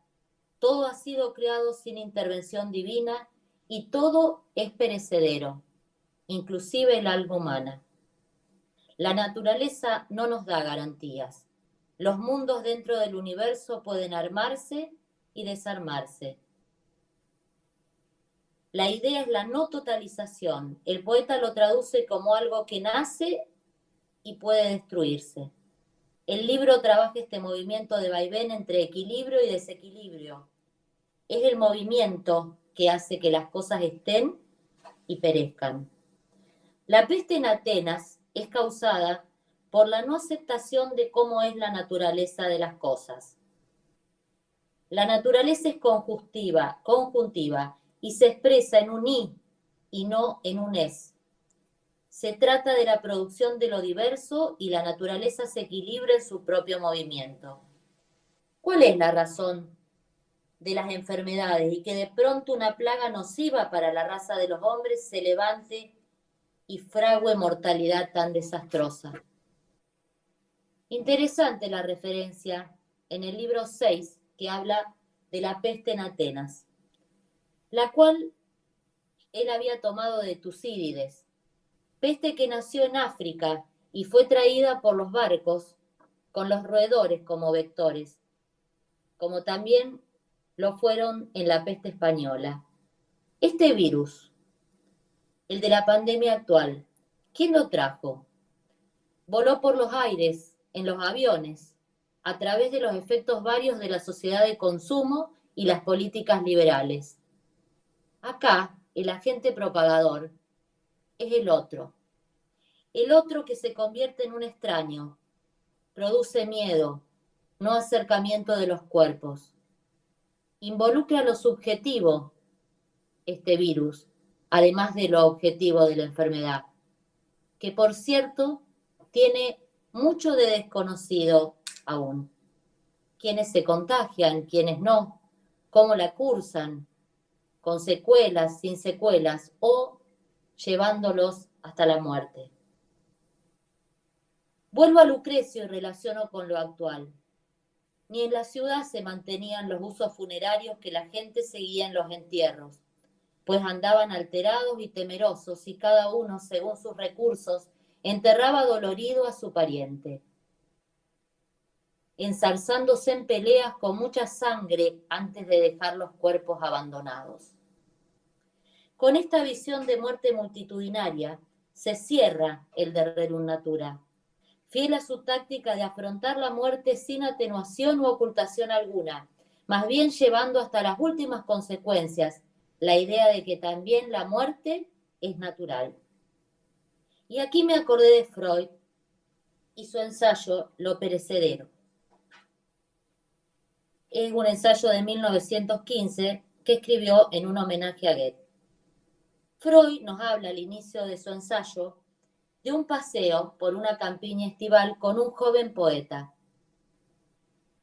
Todo ha sido creado sin intervención divina y todo es perecedero, inclusive el alma humana. La naturaleza no nos da garantías. Los mundos dentro del universo pueden armarse y desarmarse. La idea es la no totalización. El poeta lo traduce como algo que nace y puede destruirse. El libro trabaja este movimiento de vaivén entre equilibrio y desequilibrio. Es el movimiento que hace que las cosas estén y perezcan. La peste en Atenas es causada por la no aceptación de cómo es la naturaleza de las cosas. La naturaleza es conjuntiva y se expresa en un y no en un es. Se trata de la producción de lo diverso y la naturaleza se equilibra en su propio movimiento. ¿Cuál es la razón de las enfermedades y que de pronto una plaga nociva para la raza de los hombres se levante y frague mortalidad tan desastrosa? Interesante la referencia en el libro 6 que habla de la peste en Atenas, la cual él había tomado de Tucídides, peste que nació en África y fue traída por los barcos con los roedores como vectores, como también lo fueron en la peste española. Este virus, el de la pandemia actual, ¿quién lo trajo? Voló por los aires, en los aviones, a través de los efectos varios de la sociedad de consumo y las políticas liberales. Acá, el agente propagador es el otro que se convierte en un extraño, produce miedo, no acercamiento de los cuerpos. Involucra lo subjetivo, este virus, además de lo objetivo de la enfermedad, que por cierto tiene mucho de desconocido aún. Quiénes se contagian, quiénes no, cómo la cursan, con secuelas, sin secuelas o llevándolos hasta la muerte. Vuelvo a Lucrecio y relaciono con lo actual. Ni en la ciudad se mantenían los usos funerarios que la gente seguía en los entierros, pues andaban alterados y temerosos y cada uno, según sus recursos, enterraba dolorido a su pariente, enzarzándose en peleas con mucha sangre antes de dejar los cuerpos abandonados. Con esta visión de muerte multitudinaria se cierra el de Rerum Natura, fiel a su táctica de afrontar la muerte sin atenuación u ocultación alguna, más bien llevando hasta las últimas consecuencias la idea de que también la muerte es natural. Y aquí me acordé de Freud y su ensayo Lo perecedero. Es un ensayo de 1915 que escribió en un homenaje a Goethe. Freud nos habla al inicio de su ensayo de un paseo por una campiña estival con un joven poeta.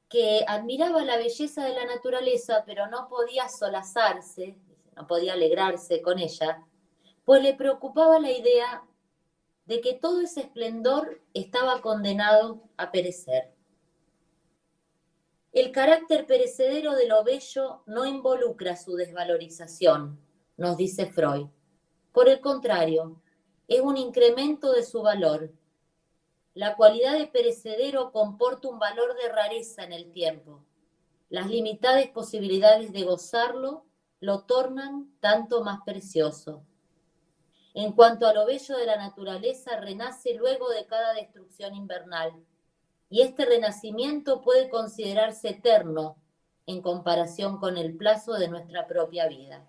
que admiraba la belleza de la naturaleza, pero no podía solazarse, no podía alegrarse con ella, pues le preocupaba la idea de que todo ese esplendor estaba condenado a perecer. El carácter perecedero de lo bello no involucra su desvalorización, nos dice Freud. Por el contrario, es un incremento de su valor. La cualidad de perecedero comporta un valor de rareza en el tiempo. Las limitadas posibilidades de gozarlo lo tornan tanto más precioso. En cuanto a lo bello de la naturaleza, renace luego de cada destrucción invernal, y este renacimiento puede considerarse eterno en comparación con el plazo de nuestra propia vida.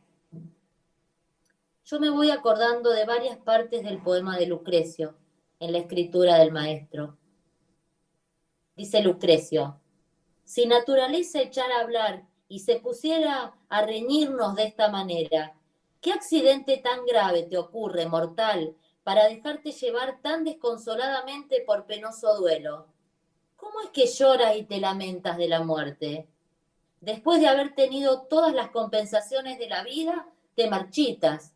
Yo me voy acordando de varias partes del poema de Lucrecio en la escritura del maestro. Dice Lucrecio: si naturaleza echara a hablar y se pusiera a reñirnos de esta manera, ¿qué accidente tan grave te ocurre, mortal, para dejarte llevar tan desconsoladamente por penoso duelo? ¿Cómo es que lloras y te lamentas de la muerte? Después de haber tenido todas las compensaciones de la vida, te marchitas,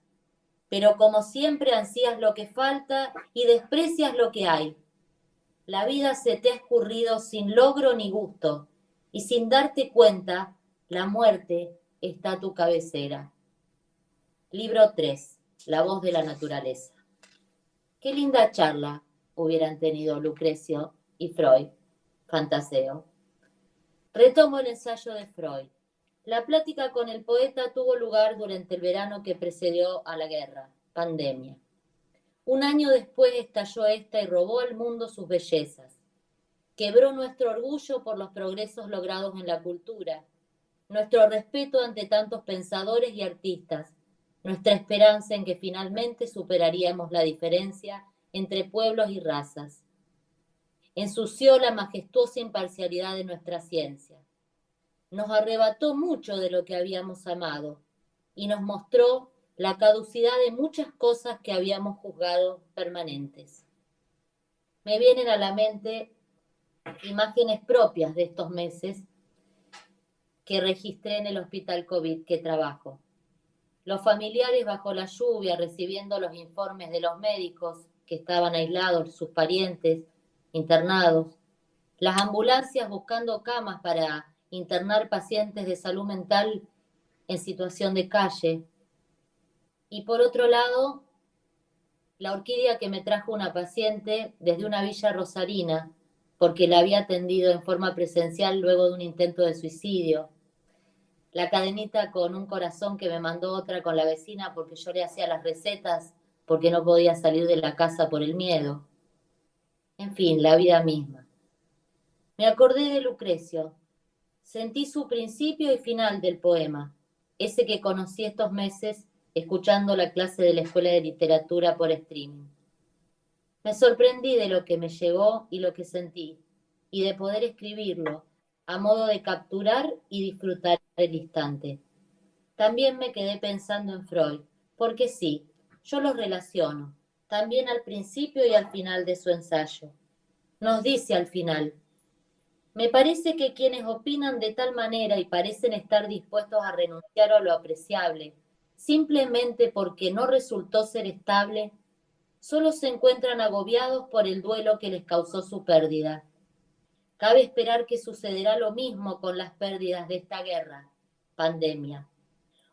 pero como siempre ansías lo que falta y desprecias lo que hay. La vida se te ha escurrido sin logro ni gusto, y sin darte cuenta, la muerte está a tu cabecera. Libro 3. La voz de la naturaleza. Qué linda charla hubieran tenido Lucrecio y Freud. Fantaseo. Retomo el ensayo de Freud. La plática con el poeta tuvo lugar durante el verano que precedió a la guerra, pandemia. Un año después estalló esta y robó al mundo sus bellezas. Quebró nuestro orgullo por los progresos logrados en la cultura, nuestro respeto ante tantos pensadores y artistas, nuestra esperanza en que finalmente superaríamos la diferencia entre pueblos y razas. Ensució la majestuosa imparcialidad de nuestra ciencia. Nos arrebató mucho de lo que habíamos amado y nos mostró la caducidad de muchas cosas que habíamos juzgado permanentes. Me vienen a la mente imágenes propias de estos meses que registré en el hospital COVID que trabajo. Los familiares bajo la lluvia recibiendo los informes de los médicos que estaban aislados, sus parientes internados, las ambulancias buscando camas para internar pacientes de salud mental en situación de calle. Y por otro lado, la orquídea que me trajo una paciente desde una villa rosarina, porque la había atendido en forma presencial luego de un intento de suicidio. La cadenita con un corazón que me mandó otra con la vecina porque yo le hacía las recetas porque no podía salir de la casa por el miedo. En fin, la vida misma. Me acordé de Lucrecio. Sentí su principio y final del poema, ese que conocí estos meses escuchando la clase de la Escuela de Literatura por streaming. Me sorprendí de lo que me llegó y lo que sentí, y de poder escribirlo a modo de capturar y disfrutar el instante. También me quedé pensando en Freud, porque sí, yo los relaciono, también al principio y al final de su ensayo. Nos dice al final: me parece que quienes opinan de tal manera y parecen estar dispuestos a renunciar a lo apreciable, simplemente porque no resultó ser estable, solo se encuentran agobiados por el duelo que les causó su pérdida. Cabe esperar que sucederá lo mismo con las pérdidas de esta guerra, pandemia.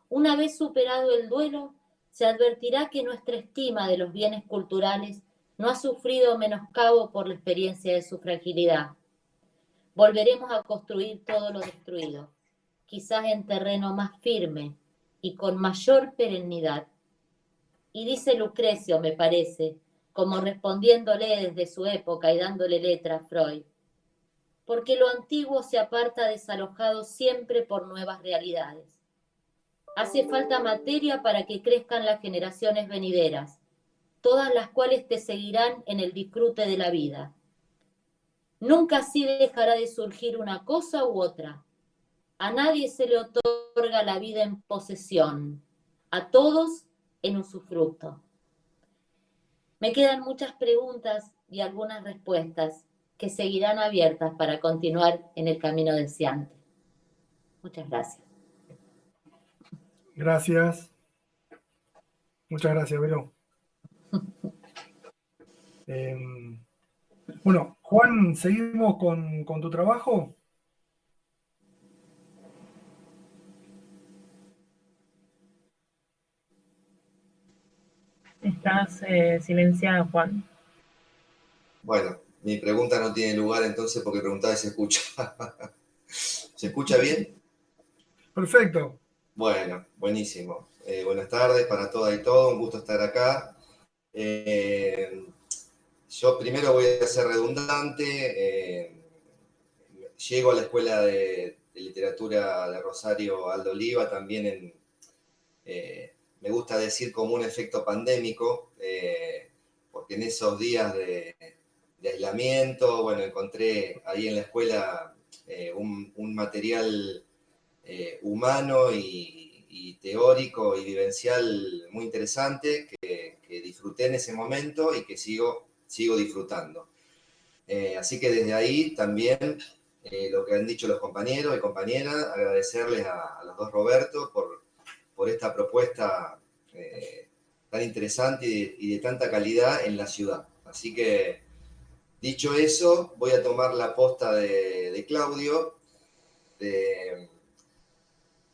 Una vez superado el duelo, se advertirá que nuestra estima de los bienes culturales no ha sufrido menoscabo por la experiencia de su fragilidad. Volveremos a construir todo lo destruido, quizás en terreno más firme y con mayor perennidad. Y dice Lucrecio, me parece, como respondiéndole desde su época y dándole letra a Freud: porque lo antiguo se aparta desalojado siempre por nuevas realidades. Hace falta materia para que crezcan las generaciones venideras, todas las cuales te seguirán en el disfrute de la vida. Nunca así dejará de surgir una cosa u otra. A nadie se le otorga la vida en posesión, a todos en usufructo. Me quedan muchas preguntas y algunas respuestas, que seguirán abiertas para continuar en el camino deseante. Muchas gracias. Gracias. Muchas gracias, Vero. Bueno, Juan, ¿seguimos con tu trabajo? Estás silenciado, Juan. Bueno, mi pregunta no tiene lugar entonces porque preguntaba si se escucha. ¿Se escucha bien? Perfecto. Bueno, buenísimo. Buenas tardes para todas y todos, un gusto estar acá. Yo primero voy a ser redundante. Llego a la Escuela de Literatura de Rosario Aldo Oliva también me gusta decir como un efecto pandémico, porque en esos días de aislamiento, bueno, encontré ahí en la escuela un material humano y teórico y vivencial muy interesante que disfruté en ese momento y que sigo disfrutando. Así que desde ahí también lo que han dicho los compañeros y compañeras, agradecerles a los dos Roberto por esta propuesta tan interesante y de tanta calidad en la ciudad. Así que, dicho eso, voy a tomar la posta de Claudio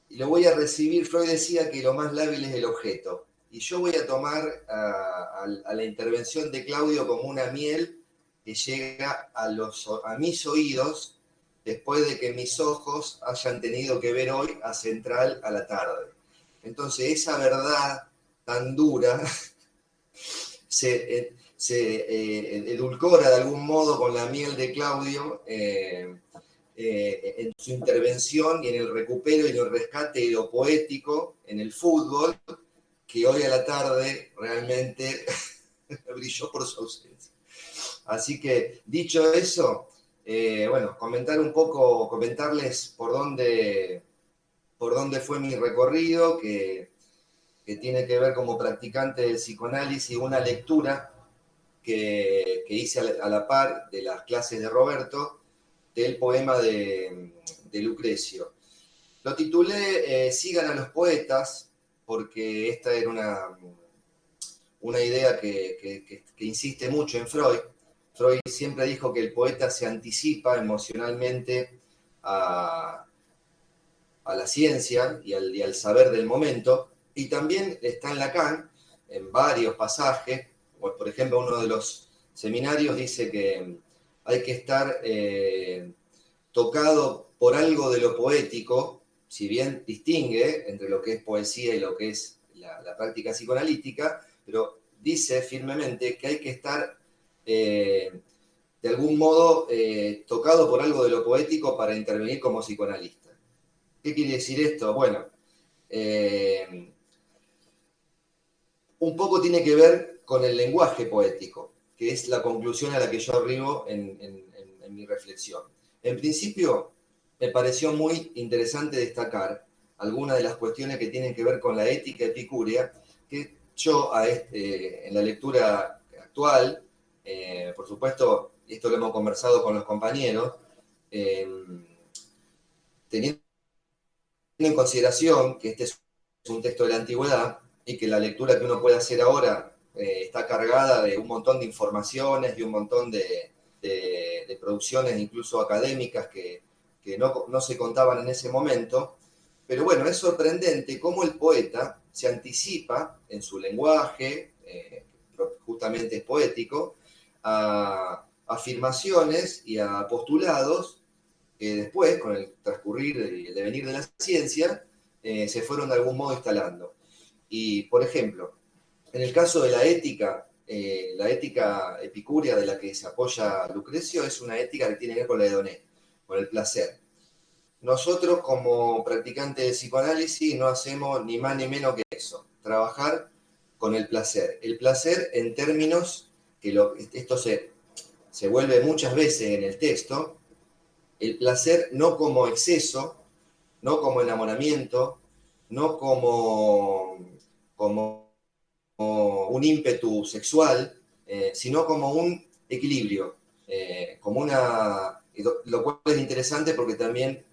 y lo voy a recibir. Freud decía que lo más lábil es el objeto. Y yo voy a tomar a la intervención de Claudio como una miel que llega a mis oídos después de que mis ojos hayan tenido que ver hoy a Central a la tarde. Entonces, esa verdad tan dura se edulcora de algún modo con la miel de Claudio en su intervención y en el recupero y en el rescate de lo poético en el fútbol, que hoy a la tarde realmente brilló por su ausencia. Así que, dicho eso, bueno, comentarles por dónde fue mi recorrido, que tiene que ver como practicante del psicoanálisis, una lectura que hice a la par de las clases de Roberto, del poema de Lucrecio. Lo titulé Sigan a los poetas, porque esta era una idea que insiste mucho en Freud. Freud siempre dijo que el poeta se anticipa emocionalmente a la ciencia y al saber del momento, y también está en Lacan, en varios pasajes. Por ejemplo, uno de los seminarios dice que hay que estar tocado por algo de lo poético, si bien distingue entre lo que es poesía y lo que es la práctica psicoanalítica, pero dice firmemente que hay que estar de algún modo tocado por algo de lo poético para intervenir como psicoanalista. ¿Qué quiere decir esto? Bueno, un poco tiene que ver con el lenguaje poético, que es la conclusión a la que yo arribo en mi reflexión. En principio, me pareció muy interesante destacar algunas de las cuestiones que tienen que ver con la ética epicúrea, que yo en la lectura actual, por supuesto, esto lo hemos conversado con los compañeros, teniendo en consideración que este es un texto de la antigüedad y que la lectura que uno puede hacer ahora está cargada de un montón de informaciones y un montón de producciones incluso académicas que no se contaban en ese momento. Pero bueno, es sorprendente cómo el poeta se anticipa en su lenguaje, justamente es poético, a afirmaciones y a postulados que después, con el transcurrir y el devenir de la ciencia, se fueron de algún modo instalando. Y, por ejemplo, en el caso de la ética epicúrea de la que se apoya Lucrecio es una ética que tiene que ver con la hedoné, con el placer. Nosotros, como practicantes de psicoanálisis, no hacemos ni más ni menos que eso, trabajar con el placer. El placer en términos, esto se vuelve muchas veces en el texto, el placer no como exceso, no como enamoramiento, no como un ímpetu sexual, sino como un equilibrio, como como una, lo cual es interesante porque también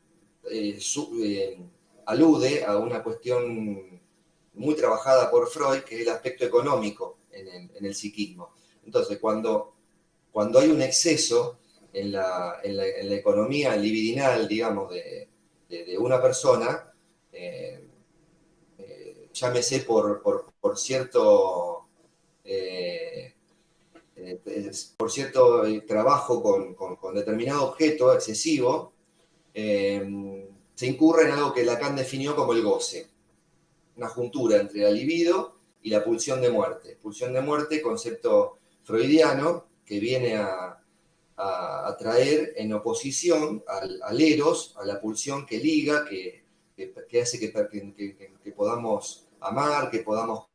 alude a una cuestión muy trabajada por Freud, que es el aspecto económico en el psiquismo. Entonces, cuando hay un exceso en la economía libidinal, digamos, de una persona, llámese por cierto trabajo con determinado objeto excesivo, se incurre en algo que Lacan definió como el goce, una juntura entre la libido y la pulsión de muerte. Pulsión de muerte, concepto freudiano, que viene a traer en oposición al eros, a la pulsión que liga, que hace que podamos amar, que podamos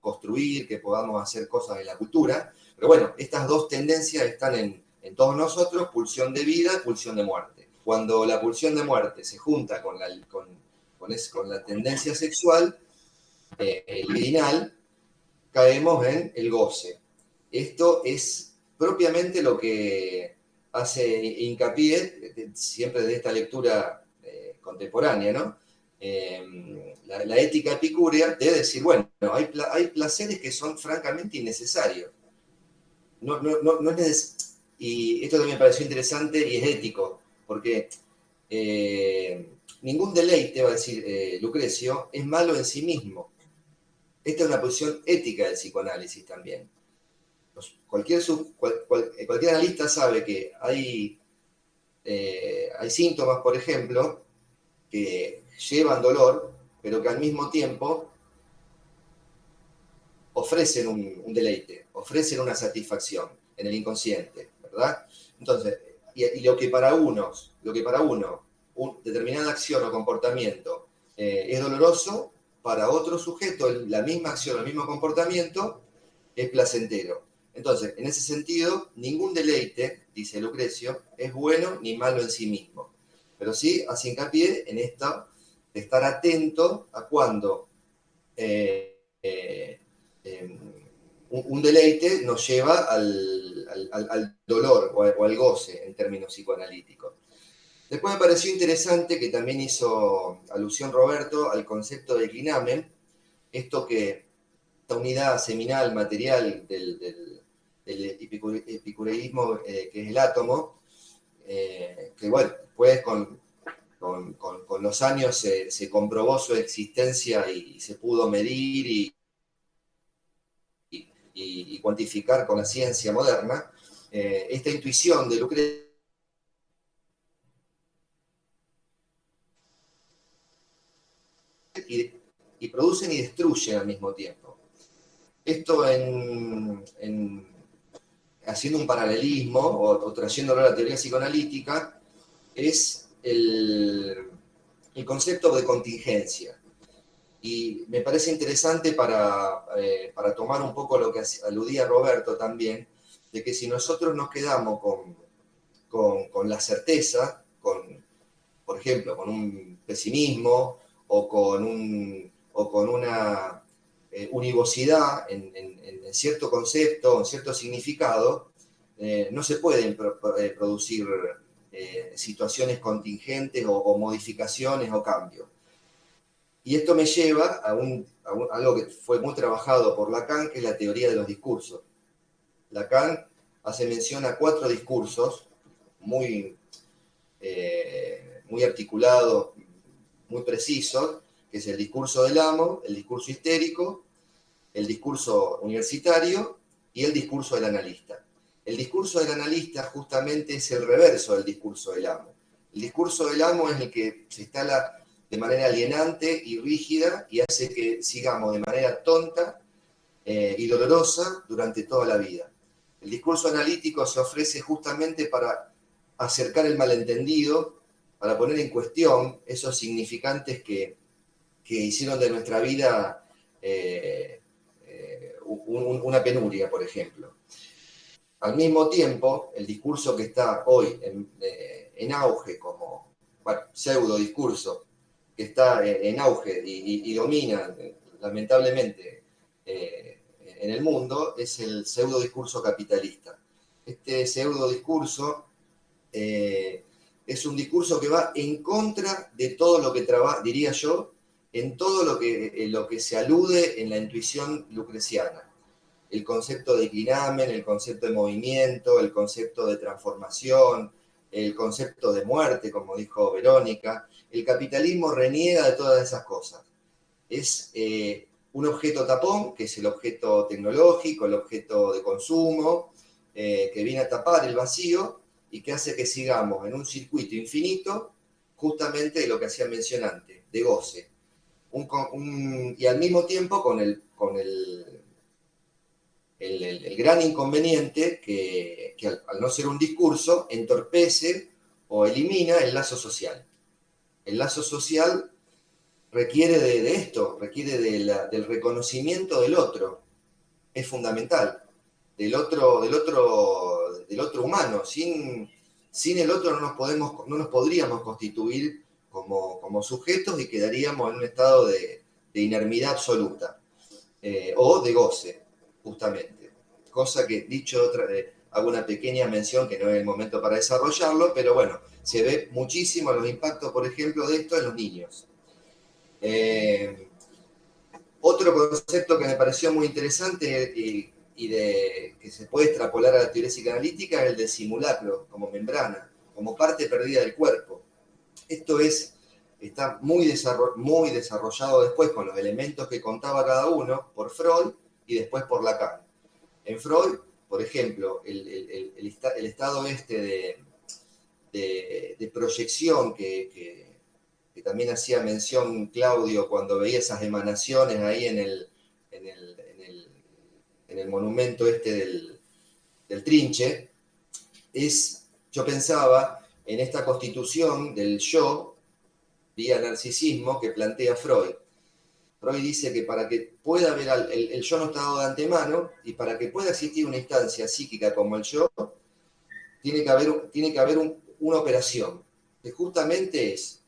construir, que podamos hacer cosas en la cultura. Pero bueno, estas dos tendencias están en todos nosotros, pulsión de vida, pulsión de muerte. Cuando la pulsión de muerte se junta con la tendencia sexual libidinal, caemos en el goce. Esto es propiamente lo que hace hincapié, siempre de esta lectura contemporánea, ¿no? La ética epicúrea debe decir, bueno, hay placeres que son francamente innecesarios. No es y esto también me pareció interesante y es ético, porque ningún deleite, va a decir Lucrecio, es malo en sí mismo. Esta es una posición ética del psicoanálisis también. Cualquier analista sabe que hay síntomas, por ejemplo, que llevan dolor, pero que al mismo tiempo ofrecen un deleite, ofrecen una satisfacción en el inconsciente, ¿verdad? Entonces, y lo que para uno, determinada acción o comportamiento es doloroso, para otro sujeto la misma acción o el mismo comportamiento es placentero. Entonces, en ese sentido, ningún deleite, dice Lucrecio, es bueno ni malo en sí mismo. Pero sí hace hincapié en esto de estar atento a cuando un deleite nos lleva al dolor o al goce en términos psicoanalíticos. Después me pareció interesante que también hizo alusión Roberto al concepto de clinamen, esta unidad seminal material del epicureísmo que es el átomo, que bueno, después con los años se comprobó su existencia y se pudo medir y cuantificar con la ciencia moderna. Esta intuición de Lucrecio y producen y destruyen al mismo tiempo. Esto haciendo un paralelismo o trayéndolo a la teoría psicoanalítica, es el concepto de contingencia. Y me parece interesante para tomar un poco lo que aludía Roberto también, de que si nosotros nos quedamos con la certeza, por ejemplo, con un pesimismo o con una univocidad en cierto concepto, en cierto significado, no se pueden producir situaciones contingentes o modificaciones o cambios. Y esto me lleva a algo que fue muy trabajado por Lacan, que es la teoría de los discursos. Lacan hace mención a 4 discursos muy articulados, muy precisos, que es el discurso del amo, el discurso histérico, el discurso universitario y el discurso del analista. El discurso del analista justamente es el reverso del discurso del amo. El discurso del amo es el que se instala de manera alienante y rígida y hace que sigamos de manera tonta y dolorosa durante toda la vida. El discurso analítico se ofrece justamente para acercar el malentendido, para poner en cuestión esos significantes que hicieron de nuestra vida una penuria, por ejemplo. Al mismo tiempo, el discurso que está hoy en auge como pseudo discurso, que está en auge y domina lamentablemente en el mundo, es el pseudo discurso capitalista. este pseudo discurso es un discurso que va en contra de todo lo que diría yo, en todo lo que se alude en la intuición lucreciana. El concepto de clinamen, el concepto de movimiento, el concepto de transformación, el concepto de muerte, como dijo Verónica. El capitalismo reniega de todas esas cosas. Es un objeto tapón, que es el objeto tecnológico, el objeto de consumo, que viene a tapar el vacío y que hace que sigamos en un circuito infinito, justamente de lo que hacía mención antes, de goce. Y al mismo tiempo con el gran inconveniente que al no ser un discurso, entorpece o elimina el lazo social. El lazo social requiere de esto, requiere del reconocimiento del otro. Es fundamental. Del otro humano. Sin el otro no nos podríamos constituir como sujetos y quedaríamos en un estado de inermidad absoluta. O de goce, justamente. Cosa que, dicho hago una pequeña mención que no es el momento para desarrollarlo, pero bueno, se ve muchísimo los impactos, por ejemplo, de esto en los niños. Otro concepto que me pareció muy interesante y que se puede extrapolar a la teoría psicoanalítica es el del simulacro como membrana, como parte perdida del cuerpo. Esto está muy desarrollado después con los elementos que contaba cada uno por Freud y después por Lacan. En Freud, por ejemplo, el estado de proyección que también hacía mención Claudio cuando veía esas emanaciones ahí en el monumento del Trinche, yo pensaba en esta constitución del yo vía narcisismo que plantea Freud. Freud dice que para que pueda haber el yo no está dado de antemano, y para que pueda existir una instancia psíquica como el yo, tiene que haber una operación, que justamente es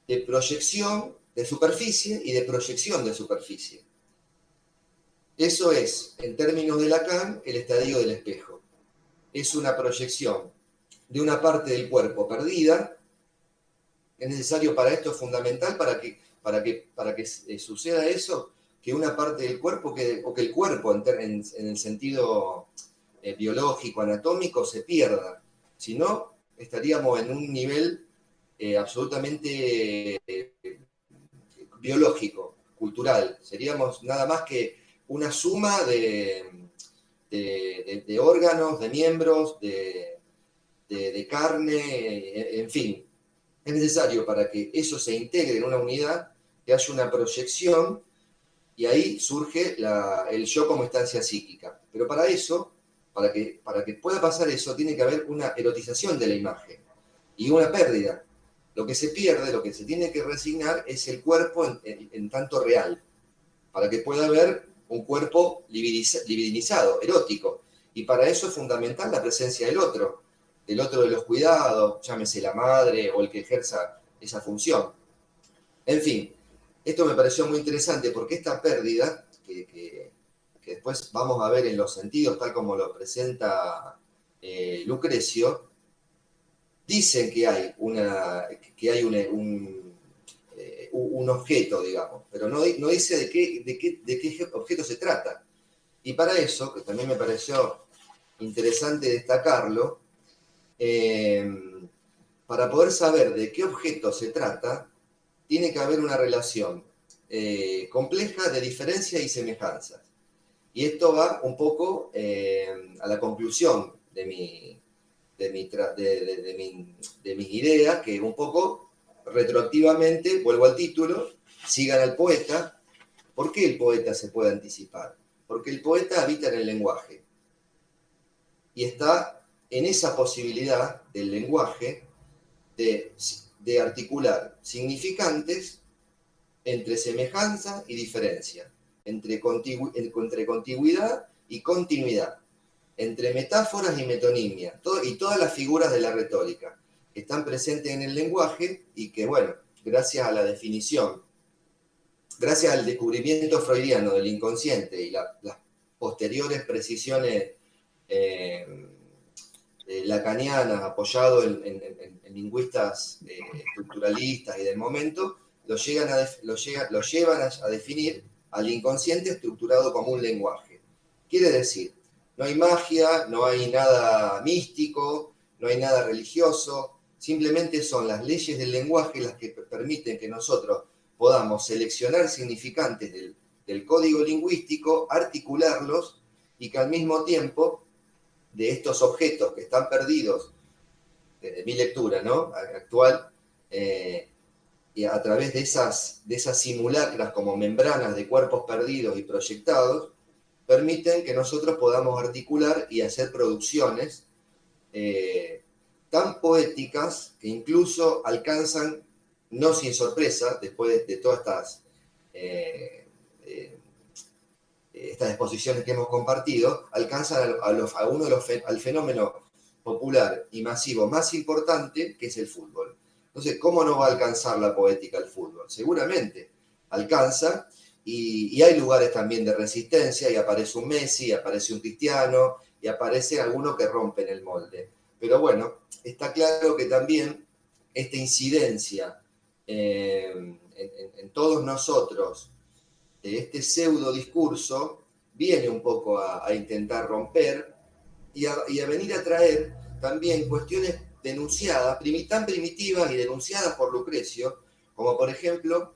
de proyección de superficie y de proyección de superficie. Eso es, en términos de Lacan, el estadio del espejo. Es una proyección de una parte del cuerpo perdida. Es necesario para esto, es fundamental para que suceda eso, que una parte del cuerpo, o que el cuerpo en el sentido biológico, anatómico, se pierda. Si no, estaríamos en un nivel absolutamente biológico, cultural. Seríamos nada más que una suma de órganos, de miembros, de carne, en fin. Es necesario para que eso se integre en una unidad, que haya una proyección, y ahí surge el yo como instancia psíquica. Pero para eso, para que pueda pasar eso, tiene que haber una erotización de la imagen y una pérdida. Lo que se pierde, lo que se tiene que resignar es el cuerpo en tanto real, para que pueda haber un cuerpo libidinizado, erótico. Y para eso es fundamental la presencia del otro de los cuidados, llámese la madre o el que ejerza esa función. En fin, esto me pareció muy interesante porque esta pérdida, que después vamos a ver en los sentidos tal como lo presenta Lucrecio, dicen que hay un objeto, digamos, pero no dice de qué objeto se trata. Y para eso, que también me pareció interesante destacarlo, para poder saber de qué objeto se trata, tiene que haber una relación compleja de diferencia y semejanzas. Y esto va un poco a la conclusión de mis ideas, que un poco retroactivamente, vuelvo al título, sigan al poeta. ¿Por qué el poeta se puede anticipar? Porque el poeta habita en el lenguaje y está en esa posibilidad del lenguaje de articular significantes entre semejanza y diferencia, entre contigüidad y continuidad, entre metáforas y metonimia, y todas las figuras de la retórica que están presentes en el lenguaje y que, bueno, gracias a la definición, gracias al descubrimiento freudiano del inconsciente y las posteriores precisiones lacaniana, apoyado en lingüistas estructuralistas y del momento, lo llevan a definir al inconsciente estructurado como un lenguaje. Quiere decir, no hay magia, no hay nada místico, no hay nada religioso, simplemente son las leyes del lenguaje las que permiten que nosotros podamos seleccionar significantes del código lingüístico, articularlos, y que al mismo tiempo de estos objetos que están perdidos, desde mi lectura, ¿no?, actual, y a través de esas simulacras como membranas de cuerpos perdidos y proyectados, permiten que nosotros podamos articular y hacer producciones tan poéticas que incluso alcanzan, no sin sorpresa, después de todas estas exposiciones que hemos compartido, alcanzan al fenómeno popular y masivo más importante, que es el fútbol. Entonces, ¿cómo no va a alcanzar la poética el fútbol? Seguramente alcanza, y hay lugares también de resistencia, y aparece un Messi, y aparece un Cristiano, y aparece alguno que rompen el molde. Pero bueno, está claro que también esta incidencia en todos nosotros de este pseudo discurso viene un poco a intentar romper y a venir a traer también cuestiones denunciadas, tan primitivas y denunciadas por Lucrecio, como por ejemplo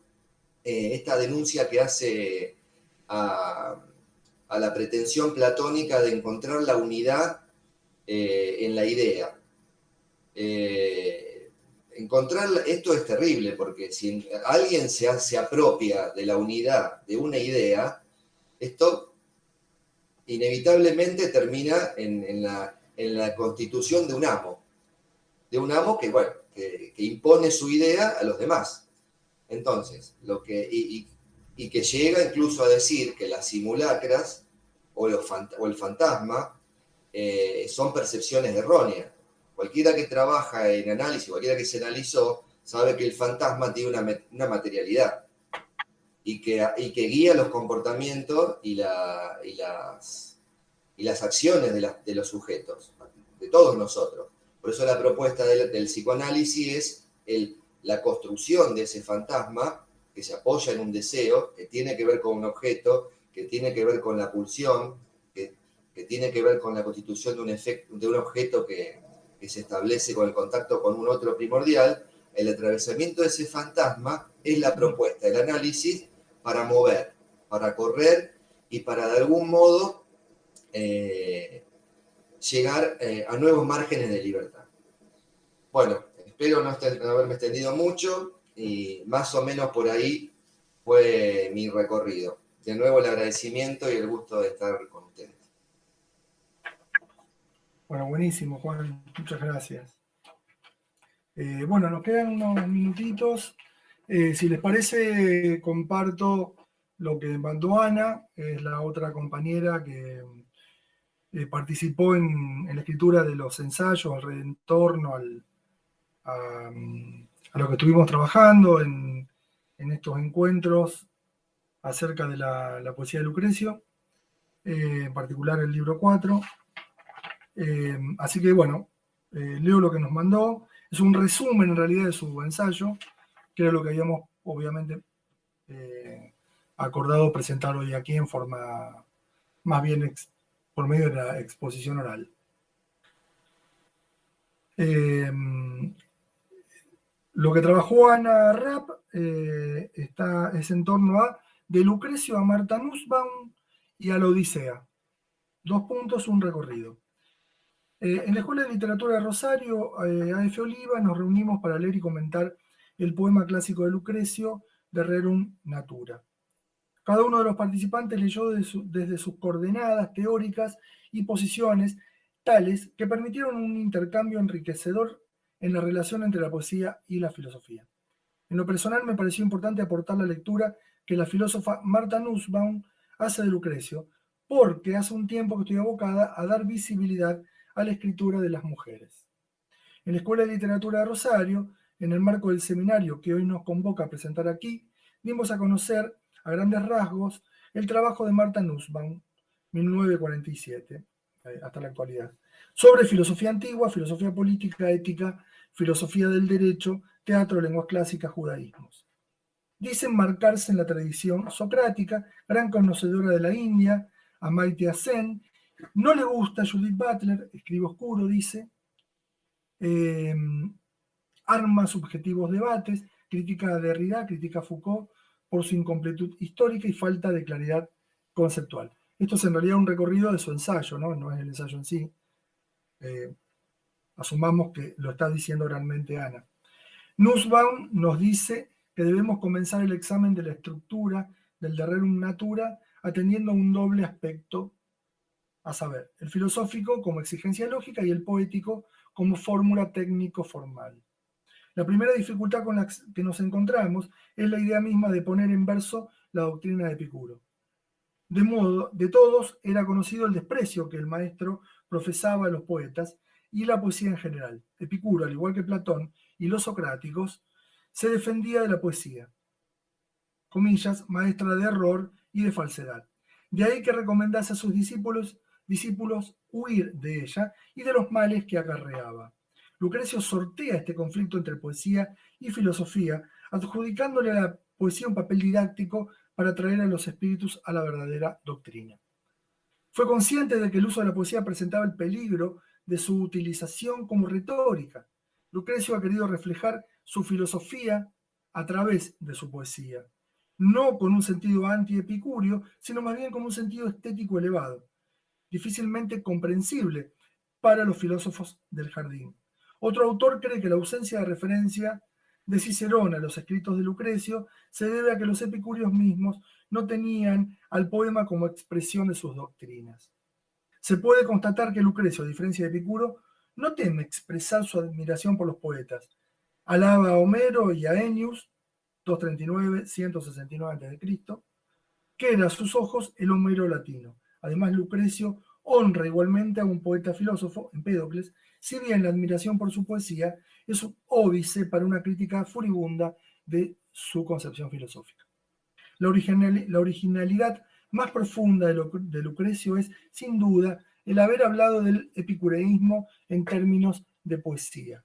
esta denuncia que hace a la pretensión platónica de encontrar la unidad en la idea. Esto es terrible, porque si alguien se apropia de la unidad de una idea, esto inevitablemente termina en la constitución de un amo que, bueno, que impone su idea a los demás. Entonces, y que llega incluso a decir que las simulacras o el fantasma son percepciones erróneas. Cualquiera que trabaja en análisis, cualquiera que se analizó, sabe que el fantasma tiene una materialidad y que guía los comportamientos y las acciones de los sujetos, de todos nosotros. Por eso la propuesta del psicoanálisis es la construcción de ese fantasma que se apoya en un deseo, que tiene que ver con un objeto, que tiene que ver con la pulsión, que tiene que ver con la constitución de un objeto que se establece con el contacto con un otro primordial. El atravesamiento de ese fantasma es la propuesta, el análisis para mover, para correr y para de algún modo llegar a nuevos márgenes de libertad. Bueno, espero no haberme extendido mucho, y más o menos por ahí fue mi recorrido. De nuevo el agradecimiento y el gusto de estar con ustedes. Bueno, buenísimo, Juan. Muchas gracias. Bueno, nos quedan unos minutitos. Si les parece, comparto lo que mandó Ana, es la otra compañera que participó en la escritura de los ensayos en torno a lo que estuvimos trabajando en estos encuentros acerca de la poesía de Lucrecio, en particular el libro 4. Así que bueno, leo lo que nos mandó. Es un resumen en realidad de su ensayo, que era lo que habíamos obviamente acordado presentar hoy aquí en forma más bien por medio de la exposición oral. Lo que trabajó Ana Rapp es en torno a de Lucrecio a Martha Nussbaum y a la Odisea. 2 puntos, un recorrido. En la Escuela de Literatura de Rosario, A.F. Oliva, nos reunimos para leer y comentar el poema clásico de Lucrecio, de Rerum Natura. Cada uno de los participantes leyó desde sus coordenadas teóricas y posiciones tales que permitieron un intercambio enriquecedor en la relación entre la poesía y la filosofía. En lo personal me pareció importante aportar la lectura que la filósofa Martha Nussbaum hace de Lucrecio, porque hace un tiempo que estoy abocada a dar visibilidad a la escritura de las mujeres. En la Escuela de Literatura de Rosario, en el marco del seminario que hoy nos convoca a presentar aquí, dimos a conocer a grandes rasgos el trabajo de Martha Nussbaum, 1947, hasta la actualidad. sobre filosofía antigua, filosofía política, ética, filosofía del derecho, teatro, lenguas clásicas, judaísmos. Dice enmarcarse en la tradición socrática, gran conocedora de la India, Amartya Sen. No le gusta Judith Butler, escribe oscuro, dice. Arma subjetivos debates, critica a Derrida, critica a Foucault por su incompletud histórica y falta de claridad conceptual. Esto es en realidad un recorrido de su ensayo, no es el ensayo en sí. Asumamos que lo está diciendo realmente Ana. Nussbaum nos dice que debemos comenzar el examen de la estructura del de Rerum Natura atendiendo a un doble aspecto, a saber, el filosófico como exigencia lógica y el poético como fórmula técnico-formal. La primera dificultad con la que nos encontramos es la idea misma de poner en verso la doctrina de Epicuro. De modo, de todos era conocido el desprecio que el maestro profesaba a los poetas y la poesía en general. Epicuro, al igual que Platón y los socráticos, se defendía de la poesía, comillas, maestra de error y de falsedad. De ahí que recomendase a sus discípulos huir de ella y de los males que acarreaba. Lucrecio sortea este conflicto entre poesía y filosofía, adjudicándole a la poesía un papel didáctico para atraer a los espíritus a la verdadera doctrina. Fue consciente de que el uso de la poesía presentaba el peligro de su utilización como retórica. Lucrecio ha querido reflejar su filosofía a través de su poesía, no con un sentido anti-epicúreo, sino más bien con un sentido estético elevado, difícilmente comprensible para los filósofos del jardín. Otro autor cree que la ausencia de referencia de Cicerón a los escritos de Lucrecio se debe a que los epicúreos mismos no tenían al poema como expresión de sus doctrinas. Se puede constatar que Lucrecio, a diferencia de Epicuro, no teme expresar su admiración por los poetas. Alaba a Homero y a Ennius, 239-169 a.C., que era a sus ojos el Homero latino. Además, Lucrecio honra igualmente a un poeta filósofo, Empédocles, si bien la admiración por su poesía es un óbice para una crítica furibunda de su concepción filosófica. La originalidad más profunda de Lucrecio es, sin duda, el haber hablado del epicureísmo en términos de poesía,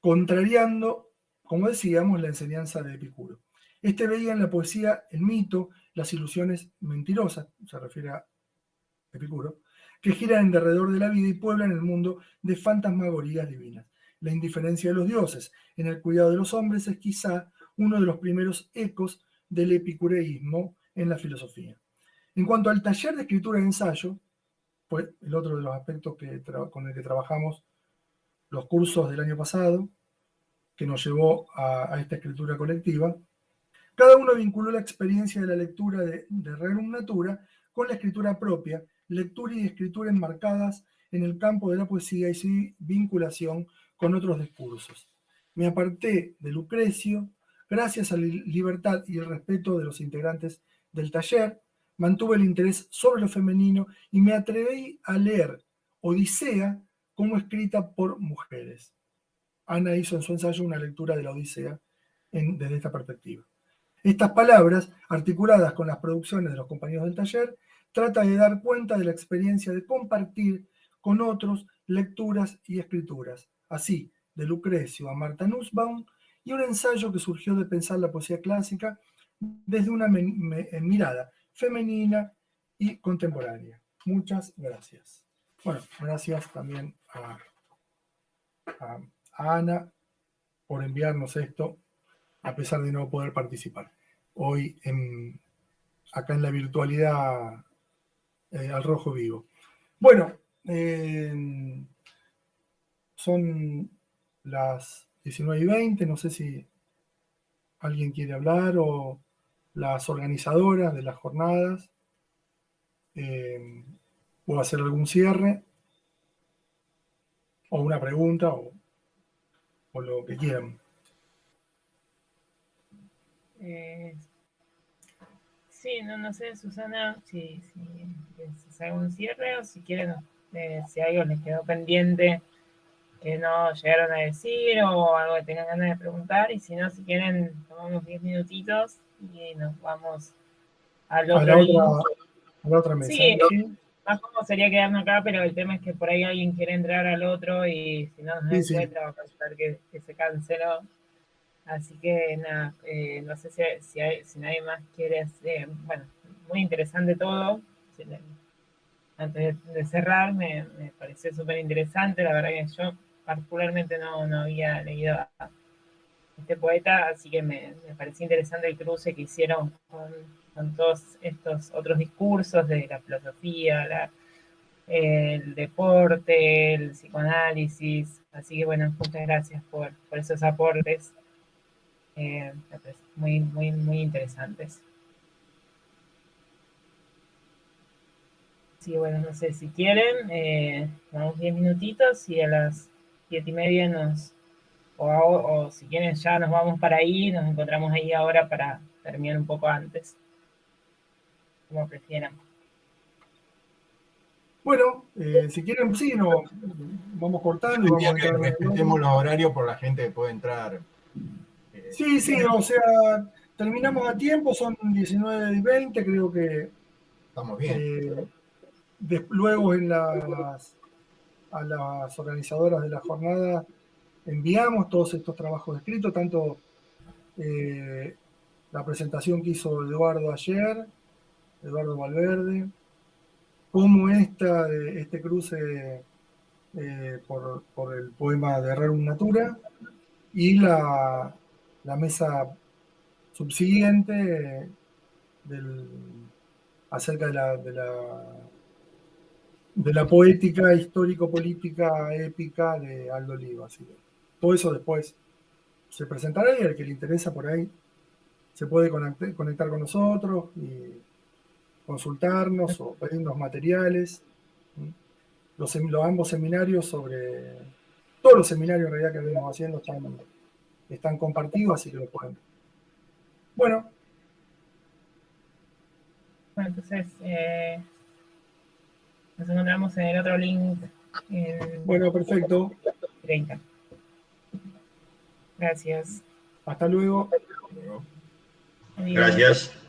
contrariando, como decíamos, la enseñanza de Epicuro. Este veía en la poesía el mito, las ilusiones mentirosas, se refiere a Epicuro, que giran en derredor de la vida y pueblan el mundo de fantasmagorías divinas. La indiferencia de los dioses en el cuidado de los hombres es quizá uno de los primeros ecos del epicureísmo en la filosofía. En cuanto al taller de escritura y ensayo, pues el otro de los aspectos con el que trabajamos los cursos del año pasado, que nos llevó a esta escritura colectiva, cada uno vinculó la experiencia de la lectura de Rerum Natura con la escritura propia, lectura y escritura enmarcadas en el campo de la poesía y su vinculación con otros discursos. Me aparté de Lucrecio, gracias a la libertad y el respeto de los integrantes del taller, mantuve el interés sobre lo femenino y me atreví a leer Odisea como escrita por mujeres. Ana hizo en su ensayo una lectura de la Odisea desde esta perspectiva. Estas palabras, articuladas con las producciones de los compañeros del taller, tratan de dar cuenta de la experiencia de compartir con otros lecturas y escrituras, así de Lucrecio a Martha Nussbaum, y un ensayo que surgió de pensar la poesía clásica desde una mirada femenina y contemporánea. Muchas gracias. Bueno, gracias también a Ana por enviarnos esto, a pesar de no poder participar hoy acá en la virtualidad al rojo vivo. Bueno, son las 19:20, no sé si alguien quiere hablar o las organizadoras de las jornadas o hacer algún cierre o una pregunta o lo que quieran. Sí, no sé, Susana, si es algún cierre o si quieren, si algo les quedó pendiente que no llegaron a decir o algo que tengan ganas de preguntar, y si no, si quieren, tomamos 10 minutitos y nos vamos al otro link. A la otra mesa. Sí, ¿sí? más cómodo sería quedarnos acá, pero el tema es que por ahí alguien quiere entrar al otro y si no nos Sí. encuentra va a pensar que se canceló. Así que nada, no sé si nadie más quiere hacer, bueno, muy interesante todo. Antes de cerrar, me pareció súper interesante, la verdad que yo particularmente no había leído a este poeta, así que me pareció interesante el cruce que hicieron con todos estos otros discursos de la filosofía, el deporte, el psicoanálisis, así que bueno, muchas gracias por esos aportes, me parece muy interesantes. Sí, bueno, no sé si quieren, damos 10 minutitos y a las 7:30 o si quieren ya nos vamos para ahí, nos encontramos ahí ahora para terminar un poco antes, como prefieran. Bueno, si quieren, sí, no, vamos cortando y Yo vamos a diría entrar que en el respetemos los horarios por la gente que puede entrar. Sí, o sea, terminamos a tiempo, son 19:20, creo que Estamos bien. luego a las organizadoras de la jornada enviamos todos estos trabajos escritos, tanto la presentación que hizo Eduardo ayer, Eduardo Valverde, como este cruce por el poema de Rerum Natura y la mesa subsiguiente acerca de la poética histórico-política épica de Aldo Oliva. Así que todo eso después se presentará y al que le interesa por ahí se puede conectar con nosotros y consultarnos o pedirnos materiales. Ambos seminarios todos los seminarios en realidad que venimos haciendo están compartidos, así que lo pueden. Bueno. Bueno, entonces nos encontramos en el otro link. Bueno, perfecto. 30. Gracias. Hasta luego. Adiós. Gracias.